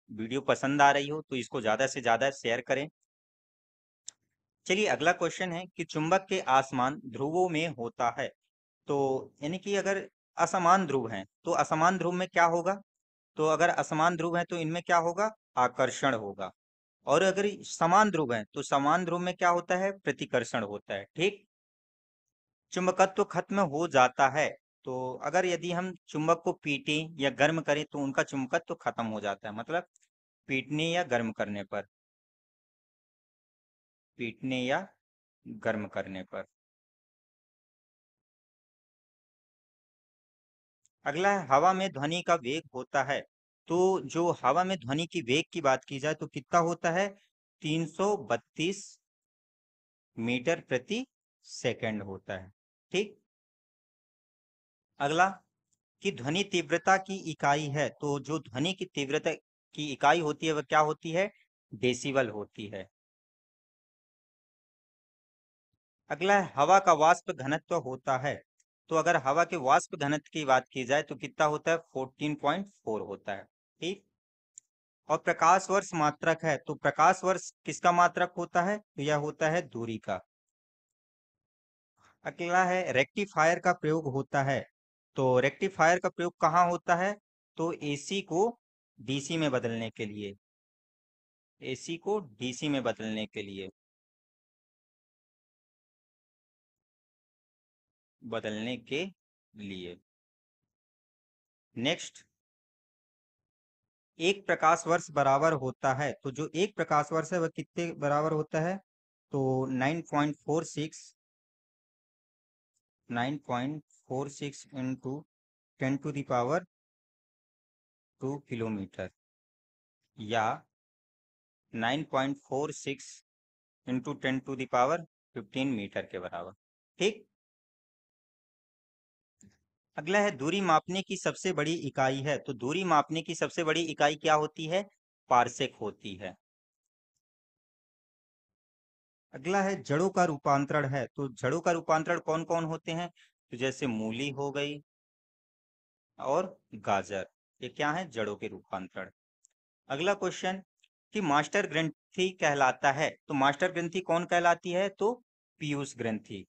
वीडियो पसंद आ रही हो, तो इसको ज्यादा से ज्यादा शेयर करें। चलिए, अगला क्वेश्चन है कि चुंबक के असमान ध्रुवों में होता है, तो यानी कि अगर असमान ध्रुव हैं तो असमान ध्रुव में क्या होगा? तो अगर असमान ध्रुव है तो इनमें क्या होगा? आकर्षण होगा। और अगर समान ध्रुव है तो समान ध्रुव में क्या होता है? प्रतिकर्षण होता है। ठीक। चुंबकत्व खत्म हो जाता है, तो अगर यदि हम चुंबक को पीटें या गर्म करें तो उनका चुंबकत्व खत्म हो जाता है। मतलब पीटने या गर्म करने पर। पीटने या गर्म करने पर। अगला है हवा में ध्वनि का वेग होता है, तो जो हवा में ध्वनि की वेग की बात की जाए तो कितना होता है? 332 मीटर प्रति सेकंड होता है। ठीक। अगला कि ध्वनि तीव्रता की इकाई है, तो जो ध्वनि की तीव्रता की इकाई होती है वह क्या होती है? डेसिबल होती है। अगला है हवा का वाष्प घनत्व होता है, तो अगर हवा के वाष्प घनत्व की बात की जाए तो कितना होता है? 14.4 होता है। ठीक। और प्रकाश वर्ष मात्रक है, तो प्रकाश वर्ष किसका मात्रक होता है? तो यह होता है दूरी का। अगला है रेक्टिफायर का प्रयोग होता है, तो रेक्टिफायर का प्रयोग कहाँ होता है? तो एसी को डीसी में बदलने के लिए। एसी को डीसी में बदलने के लिए। बदलने के लिए। नेक्स्ट, एक प्रकाश वर्ष बराबर होता है, तो जो एक प्रकाश वर्ष है वह कितने बराबर होता है? तो 9.46 9.46 इंटू 10⁻² किलोमीटर, या 9.46 इंटू 10⁻15 मीटर के बराबर। ठीक। अगला है दूरी मापने की सबसे बड़ी इकाई है, तो दूरी मापने की सबसे बड़ी इकाई क्या होती है? पारसेक होती है। अगला है जड़ों का रूपांतरण है, तो जड़ों का रूपांतरण कौन कौन होते हैं? तो जैसे मूली हो गई और गाजर, ये क्या है? जड़ों के रूपांतरण। अगला क्वेश्चन कि मास्टर ग्रंथि कहलाता है, तो मास्टर ग्रंथि कौन कहलाती है? तो पीयूष ग्रंथि।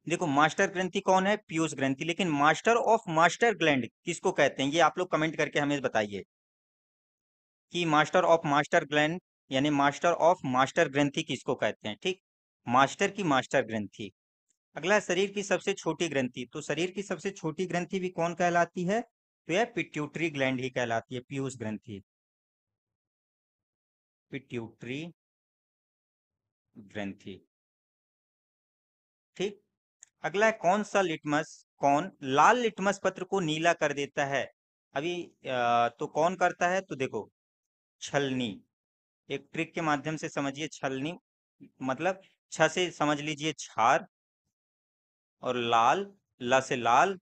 देखो, मास्टर ग्रंथि कौन है? पीयूष ग्रंथि। लेकिन मास्टर ऑफ मास्टर ग्लैंड किसको कहते हैं? ये आप लोग कमेंट करके हमें बताइए कि मास्टर ऑफ मास्टर ग्लैंड यानी मास्टर ऑफ मास्टर ग्रंथि किसको कहते हैं। ठीक। मास्टर की मास्टर ग्रंथि। अगला है शरीर की सबसे छोटी ग्रंथि, तो शरीर की सबसे छोटी ग्रंथि भी कौन कहलाती है? तो यह पिट्यूटरी ग्लैंड ही कहलाती है, पीयूष ग्रंथि। पिट्यूटरी ग्रंथि। ठीक। अगला है कौन सा लिटमस कौन लाल लिटमस पत्र को नीला कर देता है? अभी तो कौन करता है? तो देखो, छलनी। एक ट्रिक के माध्यम से समझिए। छलनी मतलब छ से समझ लीजिए छार, और लाल, ल से लाल,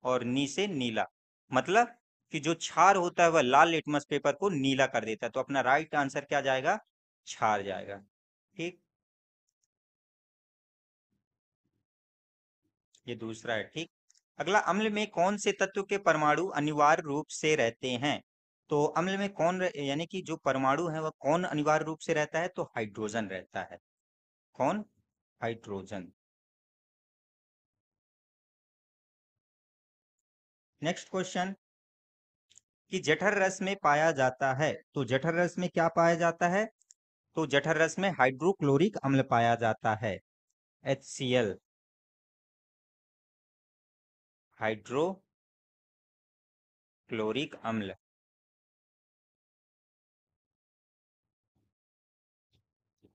और नी से नीला। मतलब कि जो क्षार होता है वह लाल लिटमस पेपर को नीला कर देता है, तो अपना राइट आंसर क्या जाएगा? क्षार जाएगा। ठीक, ये दूसरा है। ठीक, अगला, अम्ल में कौन से तत्व के परमाणु अनिवार्य रूप से रहते हैं? तो अम्ल में यानी कि जो परमाणु है वह कौन अनिवार्य रूप से रहता है? तो हाइड्रोजन रहता है। कौन? हाइड्रोजन। नेक्स्ट क्वेश्चन, कि जठर रस में पाया जाता है, तो जठर रस में क्या पाया जाता है? तो जठर रस में हाइड्रोक्लोरिक अम्ल पाया जाता है, HCl, हाइड्रोक्लोरिक अम्ल।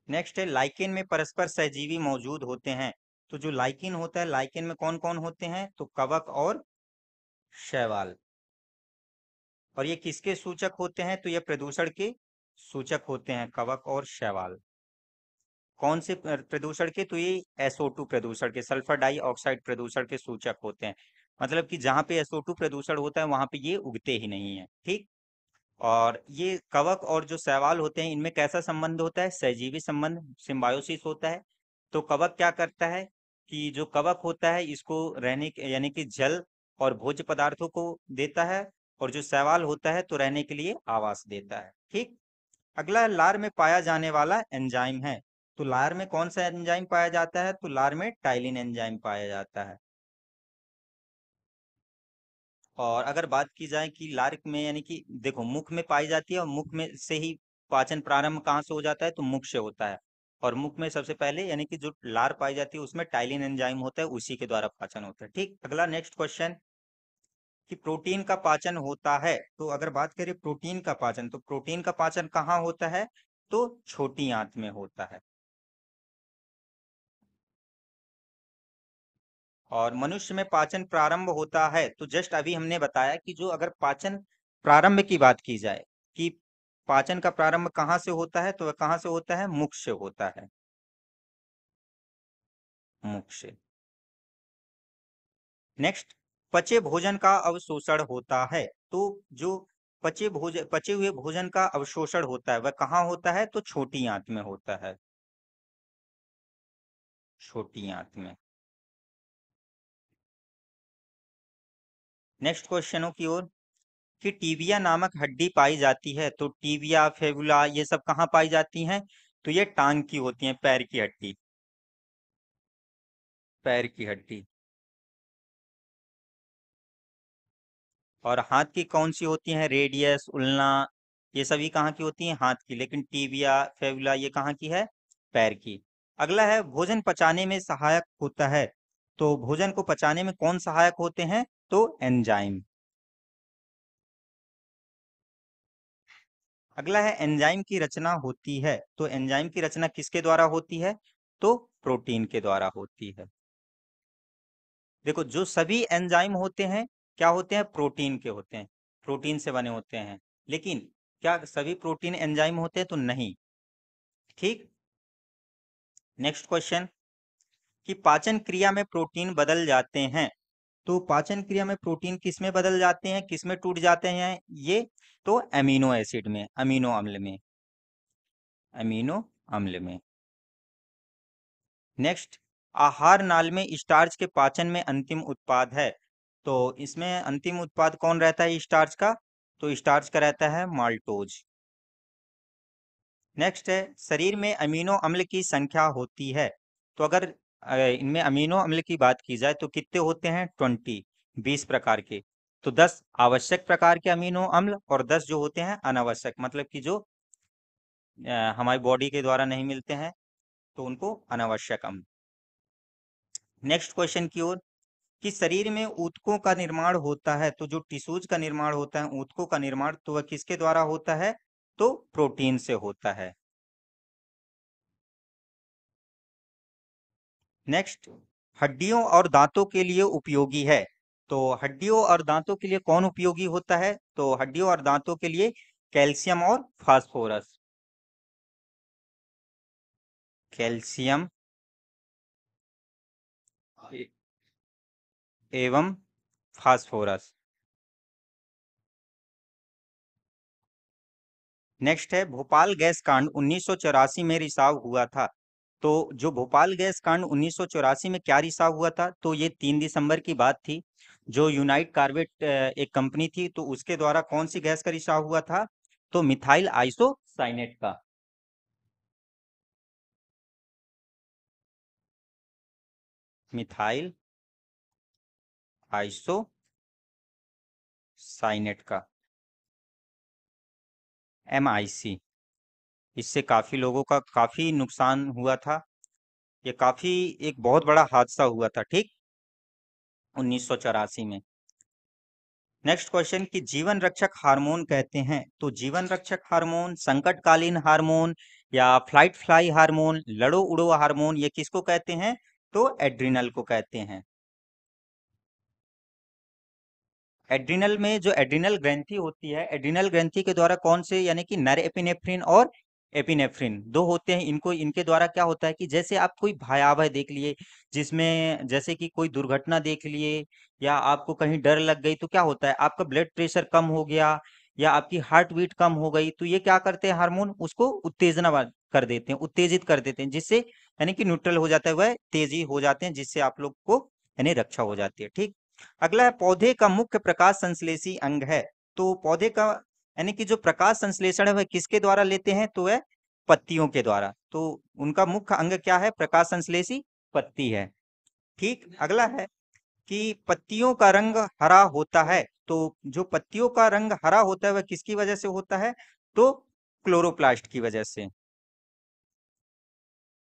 नेक्स्ट है, लाइकेन में परस्पर सहजीवी मौजूद होते हैं। तो जो लाइकेन होता है, लाइकेन में कौन कौन होते हैं? तो कवक और शैवाल। और ये किसके सूचक होते हैं? तो ये प्रदूषण के सूचक होते हैं, कवक और शैवाल। कौन से प्रदूषण के? तो ये SO2 प्रदूषण के, सल्फर डाइऑक्साइड प्रदूषण के सूचक होते हैं। मतलब कि जहां पे SO2 प्रदूषण होता है वहां पे ये उगते ही नहीं है। ठीक, और ये कवक और जो शैवाल होते हैं, इनमें कैसा संबंध होता है? सहजीवी संबंध, सिम्बायोसिस होता है। तो कवक क्या करता है कि जो कवक होता है इसको रहने यानी कि जल और भोज्य पदार्थों को देता है, और जो शैवाल होता है तो रहने के लिए आवास देता है। ठीक, अगला, लार में पाया जाने वाला एंजाइम है। तो लार में कौन सा एंजाइम पाया जाता है? तो लार में टाइलिन एंजाइम पाया जाता है। और अगर बात की जाए कि लार में, यानी कि देखो, मुख में पाई जाती है, और मुख में से ही पाचन प्रारंभ कहाँ से हो जाता है? तो मुख से होता है। और मुख में सबसे पहले यानी कि जो लार पाई जाती है उसमें टाइलिन एंजाइम होता है, उसी के द्वारा पाचन होता है। ठीक, अगला नेक्स्ट क्वेश्चन, कि प्रोटीन का पाचन होता है। तो अगर बात करें प्रोटीन का पाचन, तो प्रोटीन का पाचन कहाँ होता है? तो छोटी आंत में होता है। और मनुष्य में पाचन प्रारंभ होता है, तो जस्ट अभी हमने बताया कि जो अगर पाचन प्रारंभ की बात की जाए, कि पाचन का प्रारंभ कहाँ से होता है, तो वह कहाँ से होता है? मुख से होता है, मुख से। नेक्स्ट, पचे भोजन का अवशोषण होता है। तो जो पचे हुए भोजन का अवशोषण होता है वह कहाँ होता है? तो छोटी आंत में होता है, छोटी आंत में। नेक्स्ट क्वेश्चनों की ओर, कि टीबिया नामक हड्डी पाई जाती है। तो टीबिया, फेबुला, ये सब कहाँ पाई जाती हैं? तो ये टांग की होती हैं, पैर की हड्डी, पैर की हड्डी। और हाथ की कौन सी होती हैं? रेडियस, उल्ना, ये सभी कहाँ की होती हैं? हाथ की। लेकिन टीबिया, फेबुला, ये कहाँ की है? पैर की। अगला है, भोजन पचाने में सहायक होता है। तो भोजन को पचाने में कौन सहायक होते हैं? तो एंजाइम। अगला है, एंजाइम की रचना होती है। तो एंजाइम की रचना किसके द्वारा होती है? तो प्रोटीन के द्वारा होती है। देखो, जो सभी एंजाइम होते हैं क्या होते हैं? प्रोटीन के होते हैं, प्रोटीन से बने होते हैं। लेकिन क्या सभी प्रोटीन एंजाइम होते हैं? तो नहीं। ठीक, नेक्स्ट क्वेश्चन, कि पाचन क्रिया में प्रोटीन बदल जाते हैं। तो पाचन क्रिया में प्रोटीन किस में बदल जाते हैं, किस में टूट जाते हैं ये? तो अमीनो एसिड में, अमीनो अम्ल में, अमीनो अम्ल में। नेक्स्ट, आहार नाल में स्टार्च के पाचन में अंतिम उत्पाद है। तो इसमें अंतिम उत्पाद कौन रहता है स्टार्च का? तो स्टार्च का रहता है माल्टोज। नेक्स्ट है, शरीर में अमीनो अम्ल की संख्या होती है। तो अगर इनमें अमीनो अम्ल की बात की जाए तो कितने होते हैं? 20 प्रकार के। तो 10 आवश्यक प्रकार के अमीनो अम्ल, और 10 जो होते हैं अनावश्यक, मतलब कि जो हमारी बॉडी के द्वारा नहीं मिलते हैं, तो उनको अनावश्यक अम्ल। नेक्स्ट क्वेश्चन की ओर, कि शरीर में ऊतकों का निर्माण होता है। तो जो टिश्यूज का निर्माण होता है, ऊतकों का निर्माण, तो वह किसके द्वारा होता है? तो प्रोटीन से होता है। नेक्स्ट, हड्डियों और दांतों के लिए उपयोगी है। तो हड्डियों और दांतों के लिए कौन उपयोगी होता है? तो हड्डियों और दांतों के लिए कैल्शियम और फास्फोरस। कैल्शियम ए- एवं फास्फोरस। नेक्स्ट है भोपाल गैस कांड 1984 में रिसाव हुआ था। तो जो भोपाल गैस कांड 1984 में क्या रिसाव हुआ था, तो ये 3 दिसंबर की बात थी। जो यूनाइट कार्बेट एक कंपनी थी, तो उसके द्वारा कौन सी गैस का रिसाव हुआ था, तो मिथाइल आइसोसाइनेट का। मिथाइल आइसोसाइनेट का, MIC। इससे काफी लोगों का काफी नुकसान हुआ था। ये काफी एक बहुत बड़ा हादसा हुआ था, ठीक, 1984 में। नेक्स्ट क्वेश्चन कि जीवन रक्षक हार्मोन कहते हैं, तो जीवन रक्षक हार्मोन, संकटकालीन हार्मोन, या फ्लाइट फ्लाई हार्मोन, लड़ो उड़ो हार्मोन, ये किसको कहते हैं, तो एड्रिनल को कहते हैं। एड्रिनल में जो एड्रिनल ग्रंथि होती है, एड्रिनल ग्रंथि के द्वारा कौन से, यानी कि नर एपिनेफ्रिन और एपिनेफ्रिन दो होते हैं। इनको इनके द्वारा क्या होता है कि जैसे आप कोई भयावह देख लिए, जिसमें जैसे कि कोई दुर्घटना देख लिए, या आपको कहीं डर लग गई, तो क्या होता है, आपका ब्लड प्रेशर कम हो गया, या आपकी हार्ट बीट कम हो गई, तो ये क्या करते हैं, हार्मोन उसको उत्तेजना कर देते हैं, उत्तेजित कर देते हैं, जिससे यानी कि न्यूट्रल हो जाता है, वह तेजी हो जाते हैं, जिससे आप लोग को यानी रक्षा हो जाती है, ठीक। अगला है पौधे का मुख्य प्रकाश संश्लेषी अंग है। तो पौधे का यानी कि जो प्रकाश संश्लेषण है वह किसके द्वारा लेते हैं, तो वह पत्तियों के द्वारा। तो उनका मुख्य अंग क्या है, प्रकाश संश्लेषी पत्ती है, ठीक। अगला है कि पत्तियों का रंग हरा होता है। तो जो पत्तियों का रंग हरा होता है वह किसकी वजह से होता है, तो क्लोरोप्लास्ट की वजह से,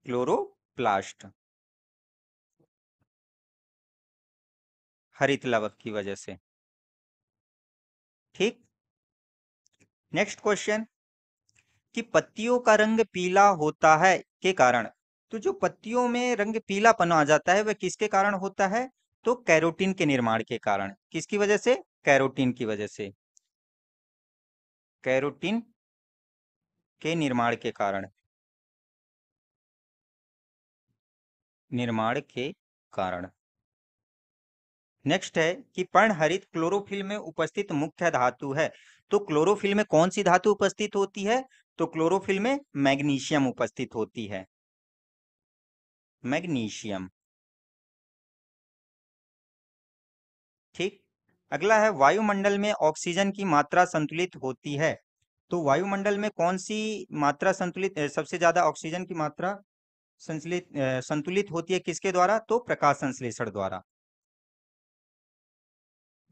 क्लोरोप्लास्ट, हरित लवक की वजह से, ठीक। नेक्स्ट क्वेश्चन कि पत्तियों का रंग पीला होता है के कारण, तो जो पत्तियों में रंग पीलापन आ जाता है वह किसके कारण होता है, तो कैरोटीन के निर्माण के कारण। किसकी वजह से, कैरोटीन की वजह से, कैरोटीन के निर्माण के कारण, निर्माण के कारण। नेक्स्ट है कि पर्णहरित क्लोरोफिल में उपस्थित मुख्य धातु है। तो क्लोरोफिल में कौन सी धातु उपस्थित होती है, तो क्लोरोफिल में मैग्नीशियम उपस्थित होती है, मैग्नीशियम, ठीक। अगला है वायुमंडल में ऑक्सीजन की मात्रा संतुलित होती है। तो वायुमंडल में कौन सी मात्रा संतुलित, सबसे ज्यादा ऑक्सीजन की मात्रा संतुलित होती है किसके द्वारा, तो प्रकाश संश्लेषण द्वारा,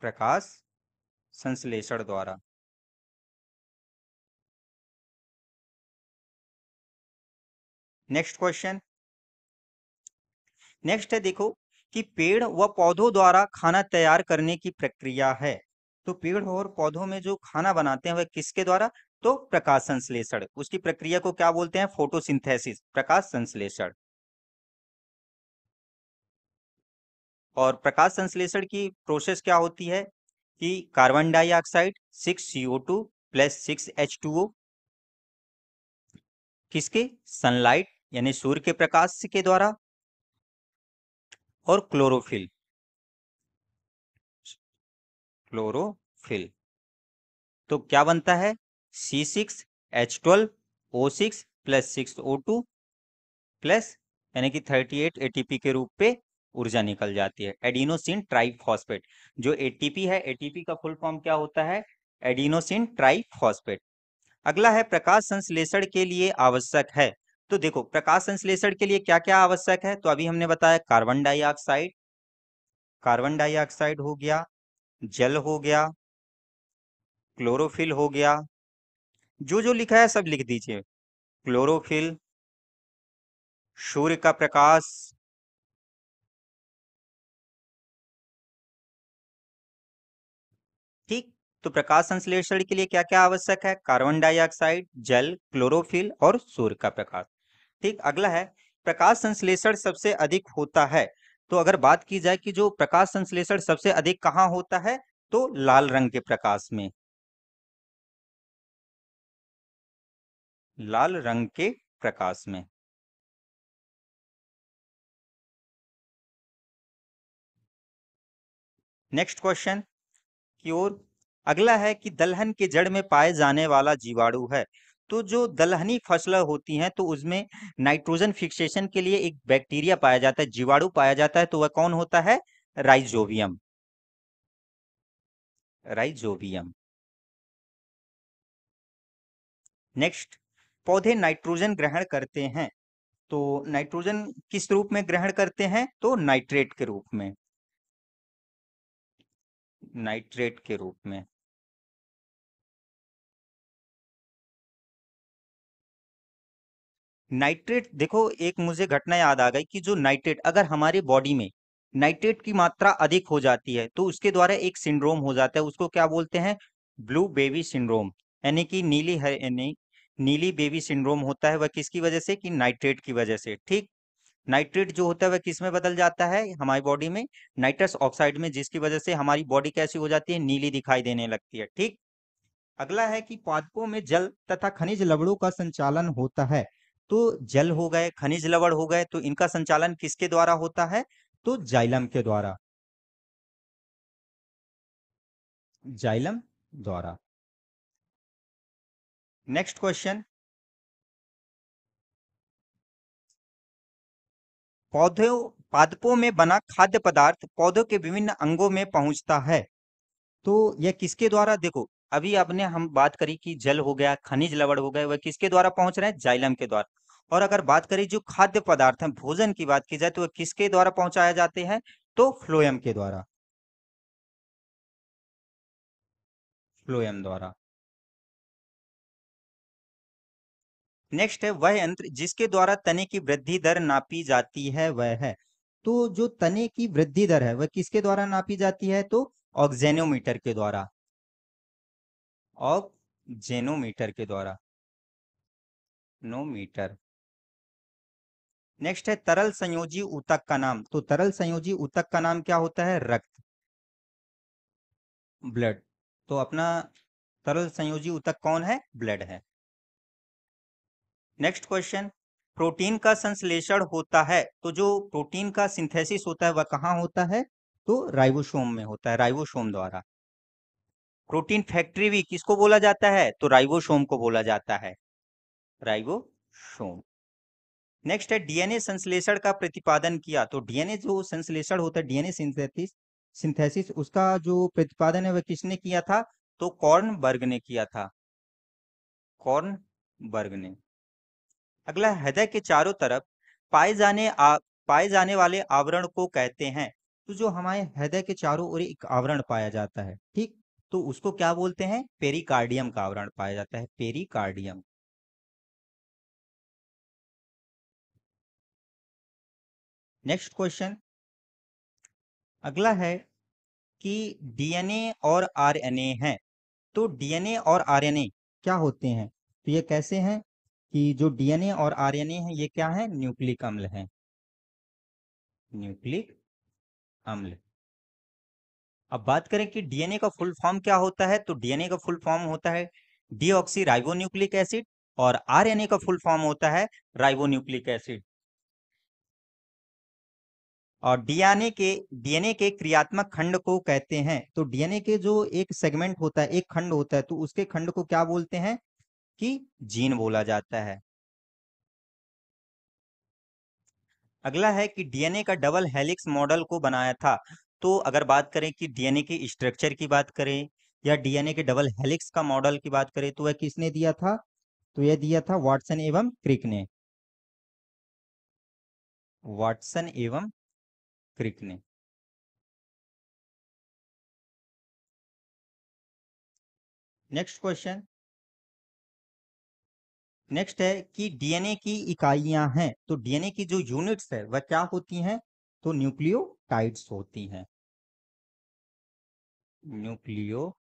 प्रकाश संश्लेषण द्वारा। नेक्स्ट क्वेश्चन, नेक्स्ट है देखो कि पेड़ व पौधों द्वारा खाना तैयार करने की प्रक्रिया है। तो पेड़ और पौधों में जो खाना बनाते हैं वह किसके द्वारा, तो प्रकाश संश्लेषण, उसकी प्रक्रिया को क्या बोलते हैं, फोटोसिंथेसिस, प्रकाश संश्लेषण। और प्रकाश संश्लेषण की प्रोसेस क्या होती है कि carbon dioxide 6CO2 plus 6H2O किसके, सनलाइट यानी सूर्य के प्रकाश के द्वारा, और क्लोरोफिल, क्लोरोफिल, तो क्या बनता है, C6H12O6 प्लस 6O2 प्लस यानी कि 38 ATP के रूप पे ऊर्जा निकल जाती है, एडिनोसिन ट्राइफॉस्फेट। जो ATP है, ATP का फुल फॉर्म क्या होता है, एडिनोसिन ट्राइफॉस्फेट। अगला है प्रकाश संश्लेषण के लिए आवश्यक है। तो देखो प्रकाश संश्लेषण के लिए क्या क्या आवश्यक है, तो अभी हमने बताया कार्बन डाइऑक्साइड, कार्बन डाइऑक्साइड हो गया, जल हो गया, क्लोरोफिल हो गया, जो जो लिखा है सब लिख दीजिए, क्लोरोफिल, सूर्य का प्रकाश, ठीक। तो प्रकाश संश्लेषण के लिए क्या क्या आवश्यक है, कार्बन डाइऑक्साइड, जल, क्लोरोफिल और सूर्य का प्रकाश, ठीक। अगला है प्रकाश संश्लेषण सबसे अधिक होता है। तो अगर बात की जाए कि जो प्रकाश संश्लेषण सबसे अधिक कहाँ होता है, तो लाल रंग के प्रकाश में, लाल रंग के प्रकाश में, नेक्स्ट क्वेश्चन की ओर। अगला है कि दलहन के जड़ में पाए जाने वाला जीवाणु है। तो जो दलहनी फसलें होती हैं तो उसमें नाइट्रोजन फिक्सेशन के लिए एक बैक्टीरिया पाया जाता है, जीवाणु पाया जाता है, तो वह कौन होता है? राइजोबियम। राइजोबियम। नेक्स्ट, पौधे नाइट्रोजन ग्रहण करते हैं। तो नाइट्रोजन किस रूप में ग्रहण करते हैं? तो नाइट्रेट के रूप में। नाइट्रेट के रूप में। नाइट्रेट, देखो एक मुझे घटना याद आ गई कि जो नाइट्रेट, अगर हमारे बॉडी में नाइट्रेट की मात्रा अधिक हो जाती है तो उसके द्वारा एक सिंड्रोम हो जाता है, उसको क्या बोलते हैं? Blue baby syndrome. यानी कि नीली है, यानी नीली बेबी सिंड्रोम होता है। वह किसकी वजह से? कि नाइट्रेट की वजह से। ठीक। नाइट्रेट जो होता है वह किस में बदल जाता है हमारी बॉडी में? नाइट्रस ऑक्साइड में, जिसकी वजह से हमारी बॉडी कैसी हो जाती है? नीली दिखाई देने लगती है। ठीक। अगला है कि पादपों में जल तथा खनिज लवणों का संचालन होता है। तो जल हो गए, खनिज लवण हो गए, तो इनका संचालन किसके द्वारा होता है? तो जाइलम के द्वारा। जाइलम द्वारा। Next question. पौधों पादपों में बना खाद्य पदार्थ पौधों के विभिन्न अंगों में पहुंचता है। तो यह किसके द्वारा? देखो, अभी आपने हम बात करी कि जल हो गया, खनिज लवण हो गए, वह किसके द्वारा पहुंच रहे हैं? जाइलम के द्वारा। और अगर बात करें जो खाद्य पदार्थ हैं, भोजन की बात की जाए, तो वह किसके द्वारा पहुंचाया जाते हैं? तो फ्लोएम के द्वारा। फ्लोएम द्वारा। नेक्स्ट है, वह यंत्र जिसके द्वारा तने की वृद्धि दर नापी जाती है वह है। तो जो तने की वृद्धि दर है वह किसके द्वारा नापी जाती है? तो ऑक्जेनोमीटर के द्वारा। ऑक्जेनोमीटर के द्वारा। No metre. नेक्स्ट है, तरल संयोजी ऊतक का नाम। तो तरल संयोजी ऊतक का नाम क्या होता है? रक्त। ब्लड। तो अपना तरल संयोजी ऊतक कौन है? ब्लड है। Next question. प्रोटीन का संश्लेषण होता है। तो जो प्रोटीन का सिंथेसिस होता है वह कहाँ होता है? तो राइबोसोम में होता है, राइबोसोम द्वारा। प्रोटीन फैक्ट्री भी किसको बोला जाता है? तो राइबोसोम को बोला जाता है। राइबोसोम। नेक्स्ट है, डीएनए संश्लेषण का प्रतिपादन किया। तो डीएनए जो संश्लेषण होता है, डीएनए सिंथेसिस, सिंथेसिस उसका जो प्रतिपादन है वह किसने किया था? तो कॉर्नबर्ग ने किया था। कॉर्नबर्ग ने। अगला, हृदय के चारों तरफ पाए जाने वाले आवरण को कहते हैं। तो जो हमारे हृदय के चारों ओर एक आवरण पाया जाता है, ठीक, तो उसको क्या बोलते हैं? पेरिकार्डियम का आवरण पाया जाता है, पेरिकार्डियम। Next question. अगला है कि डीएनए और आरएनए है। तो डीएनए और आरएनए क्या होते हैं? तो ये कैसे हैं कि जो डीएनए और आरएनए है ये क्या है? न्यूक्लिक अम्ल है। न्यूक्लिक अम्ल। अब बात करें कि डीएनए का फुल फॉर्म क्या होता है। तो डीएनए का फुल फॉर्म होता है डीऑक्सी राइबोन्यूक्लिक एसिड। और आरएनए का फुल फॉर्म होता है राइबोन्यूक्लिक एसिड। और डीएनए के क्रियात्मक खंड को कहते हैं। तो डीएनए के जो एक सेगमेंट होता है, एक खंड होता है, तो उसके खंड को क्या बोलते हैं? कि जीन बोला जाता है। अगला है कि डीएनए का डबल हेलिक्स मॉडल को बनाया था। तो अगर बात करें कि डीएनए के स्ट्रक्चर की बात करें या डीएनए के डबल हेलिक्स का मॉडल की बात करें तो वह किसने दिया था? तो यह दिया था वाटसन एवं क्रिक ने। वाटसन एवं क्रिक ने। Next question. नेक्स्ट है कि डीएनए की इकाइयां हैं। तो डीएनए की जो यूनिट्स है वह क्या होती हैं? तो न्यूक्लियोटाइड्स होती हैं। न्यूक्लियोटाइड्स।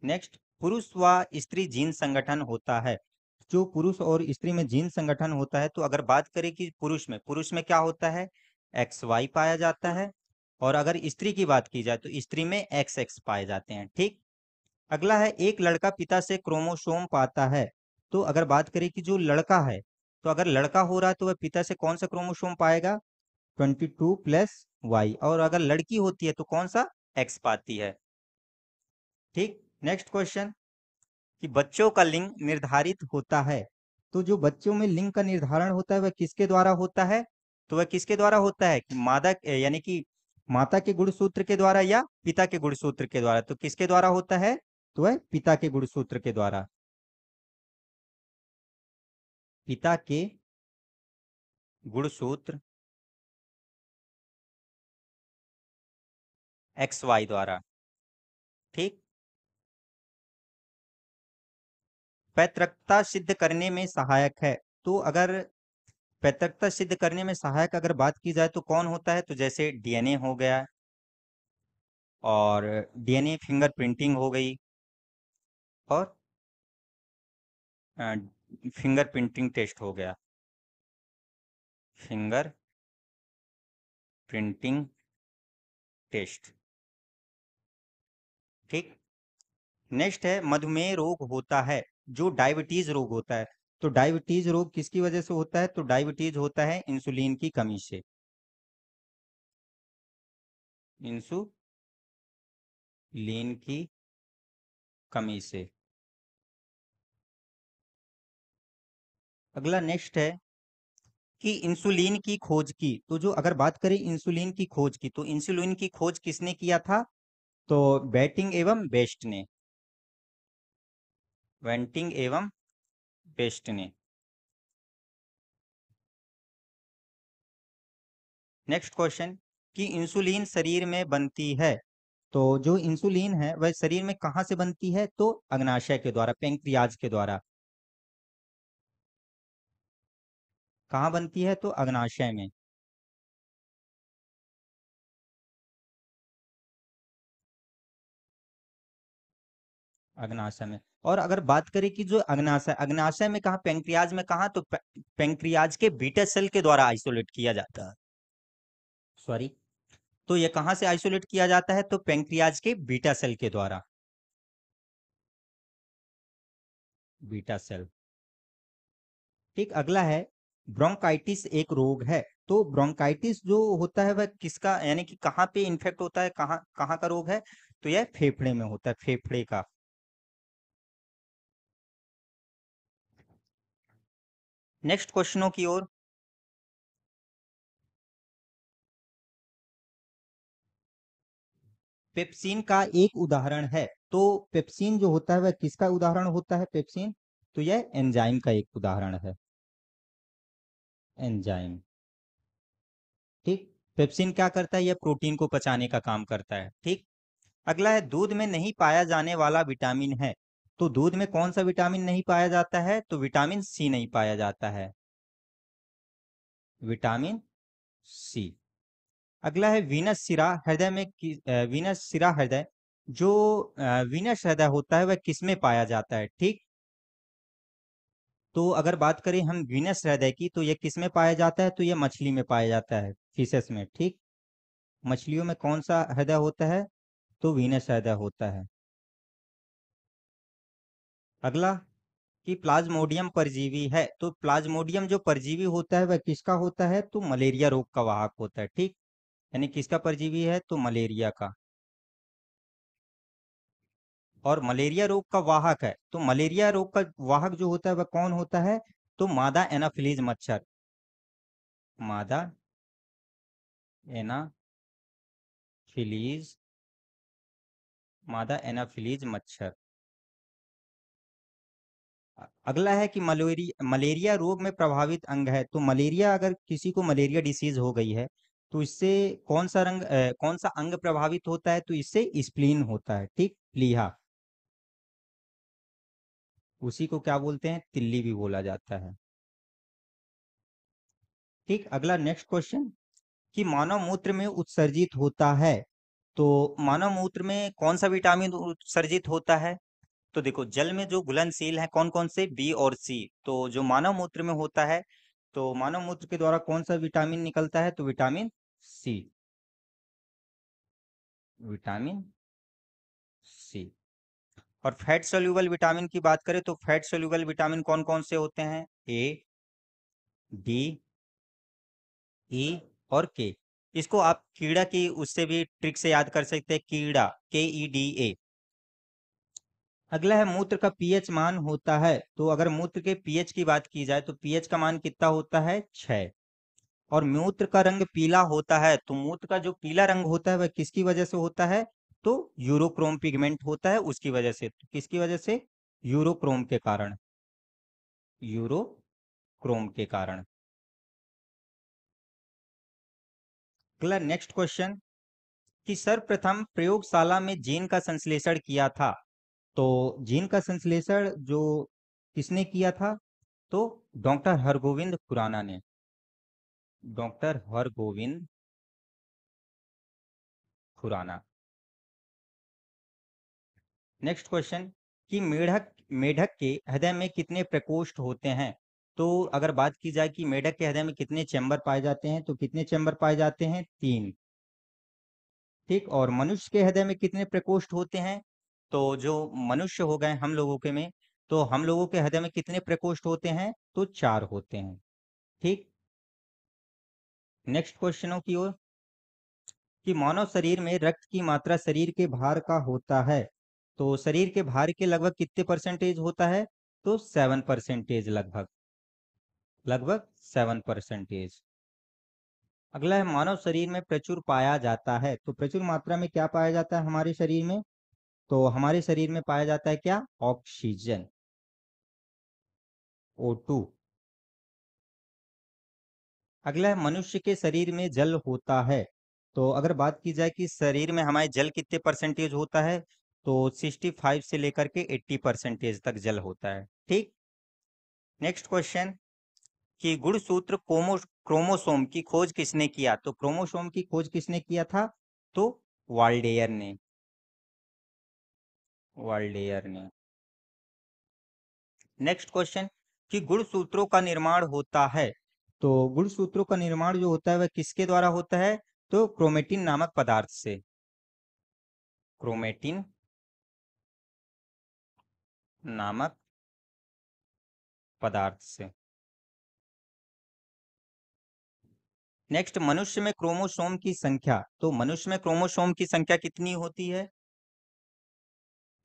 नेक्स्ट, पुरुष व स्त्री जीन संगठन होता है। जो पुरुष और स्त्री में जीन संगठन होता है, तो अगर बात करें कि पुरुष में क्या होता है? एक्स वाई पाया जाता है। और अगर स्त्री की बात की जाए तो स्त्री में एक्स एक्स पाए जाते हैं। ठीक। अगला है, एक लड़का पिता से क्रोमोसोम पाता है। तो अगर बात करें कि जो लड़का है तो अगर लड़का हो रहा है तो वह पिता से कौन सा क्रोमोसोम पाएगा? 22+Y। और अगर लड़की होती है तो कौन सा? X पाती है। ठीक। नेक्स्ट क्वेश्चन कि बच्चों का लिंग निर्धारित होता है, तो जो बच्चों में लिंग का निर्धारण होता है वह किसके द्वारा होता है? तो वह किसके द्वारा होता है कि मादा यानी कि माता के गुणसूत्र के द्वारा या पिता के गुणसूत्र के द्वारा? तो किसके द्वारा होता है? तो वह पिता के गुणसूत्र के द्वारा। पिता के गुणसूत्र XY द्वारा। ठीक। पैतृकता सिद्ध करने में सहायक है, तो अगर पैतृकता सिद्ध करने में सहायक अगर बात की जाए तो कौन होता है? तो जैसे डीएनए हो गया, और डीएनए फिंगर प्रिंटिंग हो गई, और फिंगर प्रिंटिंग टेस्ट हो गया। Finger printing test. ठीक। नेक्स्ट है मधुमेह रोग होता है, जो डायबिटीज रोग होता है। तो डायबिटीज रोग किसकी वजह से होता है? तो डायबिटीज होता है इंसुलिन की कमी से। इंसुलिन की कमी से। अगला नेक्स्ट है कि इंसुलिन की खोज की, तो जो अगर बात करें इंसुलिन की खोज की, तो इंसुलिन की खोज किसने किया था? तो बेंटिंग एवं बेस्ट ने। बेंटिंग एवं बेस्ट ने। नेक्स्ट क्वेश्चन कि इंसुलिन शरीर में बनती है, तो जो इंसुलिन है वह शरीर में कहाँ से बनती है? तो अग्नाशय के द्वारा, पेंक्रियाज के द्वारा। कहाँ बनती है? तो अग्नाशय में। अग्नाशय में। और अगर बात करें कि जो अग्नाशय, अग्नाशय में कहाँ? पेंक्रियाज में। कहाँ? तो पेंक्रियाज के बीटा सेल के द्वारा आइसोलेट किया जाता है। सॉरी। तो ये कहाँ से आइसोलेट किया जाता है? तो पेंक्रियाज के बीटा सेल के द्वारा। Beta cell. ठीक। अगला है ब्रोंकाइटिस एक रोग है, तो ब्रोंकाइटिस जो होता है वह किसका, यानी कि कहाँ पे इन्फेक्ट होता है, कहाँ कहाँ का रोग है? तो यह फेफड़े में होता है, फेफड़े का। नेक्स्ट क्वेश्चनों की ओर। पेप्सिन का एक उदाहरण है, तो पेप्सिन जो होता है वह किसका उदाहरण होता है? पेप्सिन, तो यह एंजाइम का एक उदाहरण है। एंजाइम। ठीक। पेप्सिन क्या करता है? यह प्रोटीन को पचाने का काम करता है। ठीक। अगला है दूध में नहीं पाया जाने वाला विटामिन है, तो दूध में कौन सा विटामिन नहीं पाया जाता है? तो विटामिन सी नहीं पाया जाता है। Vitamin C. अगला है वीनस सिरा हृदय में वीनस सिरा हृदय, जो वीनस हृदय होता है वह किसमें पाया जाता है? ठीक। तो अगर बात करें हम वीनस हृदय की, तो यह किसमें पाया जाता है? तो यह मछली में पाया जाता है, फिशेस में। ठीक। मछलियों में कौन सा हृदय होता है? तो वीनस हृदय होता है। अगला कि प्लाज्मोडियम परजीवी है, तो प्लाज्मोडियम जो परजीवी होता है वह किसका होता है? तो मलेरिया रोग का वाहक होता है। ठीक। यानी किसका परजीवी है? तो मलेरिया का। और मलेरिया रोग का वाहक है, तो मलेरिया रोग का वाहक जो होता है वह कौन होता है? तो मादा एनाफिलीज मच्छर। मादा एनाफिलीज। मादा एनाफिलीज मच्छर। अगला है कि मलेरिया, मलेरिया रोग में प्रभावित अंग है, तो मलेरिया, अगर किसी को मलेरिया डिसीज हो गई है तो इससे कौन सा अंग प्रभावित होता है? तो इससे स्प्लीन होता है। ठीक। प्लीहा। उसी को क्या बोलते हैं? तिल्ली भी बोला जाता है। ठीक। अगला नेक्स्ट क्वेश्चन कि मानव मूत्र में उत्सर्जित होता है, तो मानव मूत्र में कौन सा विटामिन उत्सर्जित होता है? तो देखो जल में जो घुलनशील है कौन कौन से? बी और सी। तो जो मानव मूत्र में होता है, तो मानव मूत्र के द्वारा कौन सा विटामिन निकलता है? तो विटामिन सी। Vitamin C. और फैट सोल्यूबल विटामिन की बात करें तो फैट सोल्यूबल विटामिन कौन कौन से होते हैं? ए, डी, ई और के। इसको आप कीड़ा की उससे भी ट्रिक से याद कर सकते हैं, कीड़ा, KEDA। अगला है मूत्र का पीएच मान होता है, तो अगर मूत्र के पीएच की बात की जाए तो पीएच का मान कितना होता है, 6। और मूत्र का रंग पीला होता है, तो मूत्र का जो पीला रंग होता है वह किसकी वजह से होता है, तो यूरोक्रोम पिगमेंट होता है उसकी वजह से। तो किसकी वजह से, यूरोक्रोम के कारण, यूरोक्रोम के कारण। अगला नेक्स्ट क्वेश्चन, कि सर्वप्रथम प्रयोगशाला में जीन का संश्लेषण किया था, तो जीन का संश्लेषण जो किसने किया था, तो डॉक्टर हरगोविंद खुराना ने, doctor Hargobind Khorana. Next question, कि मेढक मेढक के हृदय में कितने प्रकोष्ठ होते हैं, तो अगर बात की जाए कि मेढक के हृदय में कितने चैम्बर पाए जाते हैं, तो कितने चैम्बर पाए जाते हैं, 3। ठीक, और मनुष्य के हृदय में कितने प्रकोष्ठ होते हैं, तो जो मनुष्य हो गए हम लोगों के में, तो हम लोगों के हृदय में कितने प्रकोष्ठ होते हैं, तो 4 होते हैं। ठीक, नेक्स्ट क्वेश्चनों की ओर, कि मानव शरीर में रक्त की मात्रा शरीर के भार का होता है, तो शरीर के भार के लगभग कितने परसेंटेज होता है, तो 7%, लगभग लगभग 7%। अगला है, मानव शरीर में प्रचुर पाया जाता है, तो प्रचुर मात्रा में क्या पाया जाता है हमारे शरीर में, तो हमारे शरीर में पाया जाता है क्या, ऑक्सीजन, O2। अगला है, मनुष्य के शरीर में जल होता है, तो अगर बात की जाए कि शरीर में हमारे जल कितने परसेंटेज होता है, तो 65 से लेकर के 80% तक जल होता है। ठीक, नेक्स्ट क्वेश्चन, कि गुणसूत्र क्रोमोसोम की खोज किसने किया, तो क्रोमोसोम की खोज किसने किया था, तो वाल्डेयर ने, वाल्डेयर ने। नेक्स्ट क्वेश्चन, कि गुणसूत्रों का निर्माण होता है, तो गुणसूत्रों का निर्माण जो होता है वह किसके द्वारा होता है, तो क्रोमेटिन नामक पदार्थ से, क्रोमेटिन नामक पदार्थ से। नेक्स्ट, मनुष्य में क्रोमोसोम की संख्या, तो मनुष्य में क्रोमोसोम की संख्या कितनी होती है,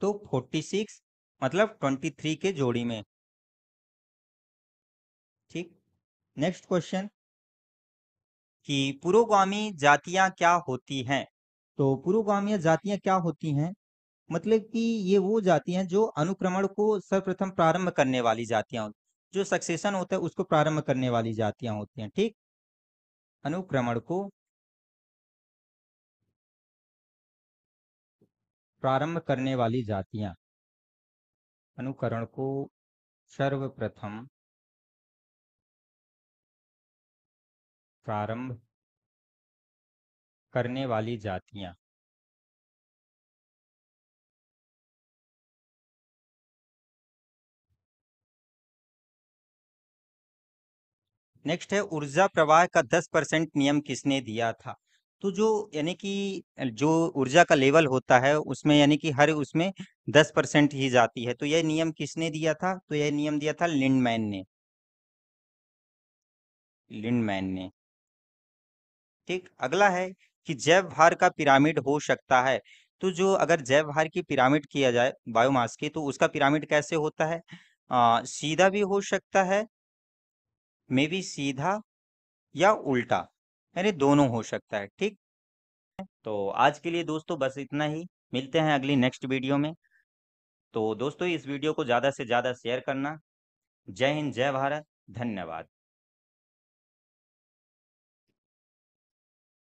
तो 46, मतलब 23 के जोड़ी में। ठीक, नेक्स्ट क्वेश्चन, कि पुरोगामी जातियां क्या होती हैं, तो पुरोगामी जातियां क्या होती हैं, मतलब कि ये वो जातियां जो अनुक्रमण को सर्वप्रथम प्रारंभ करने वाली जातियां होती, जो सक्सेशन होता है उसको प्रारंभ करने वाली जातियां होती हैं। ठीक, अनुक्रमण को प्रारंभ करने वाली जातियां, अनुकरण को सर्वप्रथम प्रारंभ करने वाली जातियां। नेक्स्ट है, ऊर्जा प्रवाह का 10% नियम किसने दिया था, तो जो यानी कि जो ऊर्जा का लेवल होता है उसमें यानी कि हर उसमें 10% ही जाती है, तो यह नियम किसने दिया था, तो यह नियम दिया था लिंडमैन ने, लिंडमैन ने। ठीक, अगला है, कि जैव भार का पिरामिड हो सकता है, तो जो अगर जैव भार की पिरामिड किया जाए बायोमास की, तो उसका पिरामिड कैसे होता है, सीधा भी हो सकता है, मे बी सीधा या उल्टा, यानी दोनों हो सकता है। ठीक, तो आज के लिए दोस्तों बस इतना ही, मिलते हैं अगली नेक्स्ट वीडियो में। तो दोस्तों इस वीडियो को ज़्यादा से ज़्यादा शेयर करना। जय हिंद, जय भारत, धन्यवाद।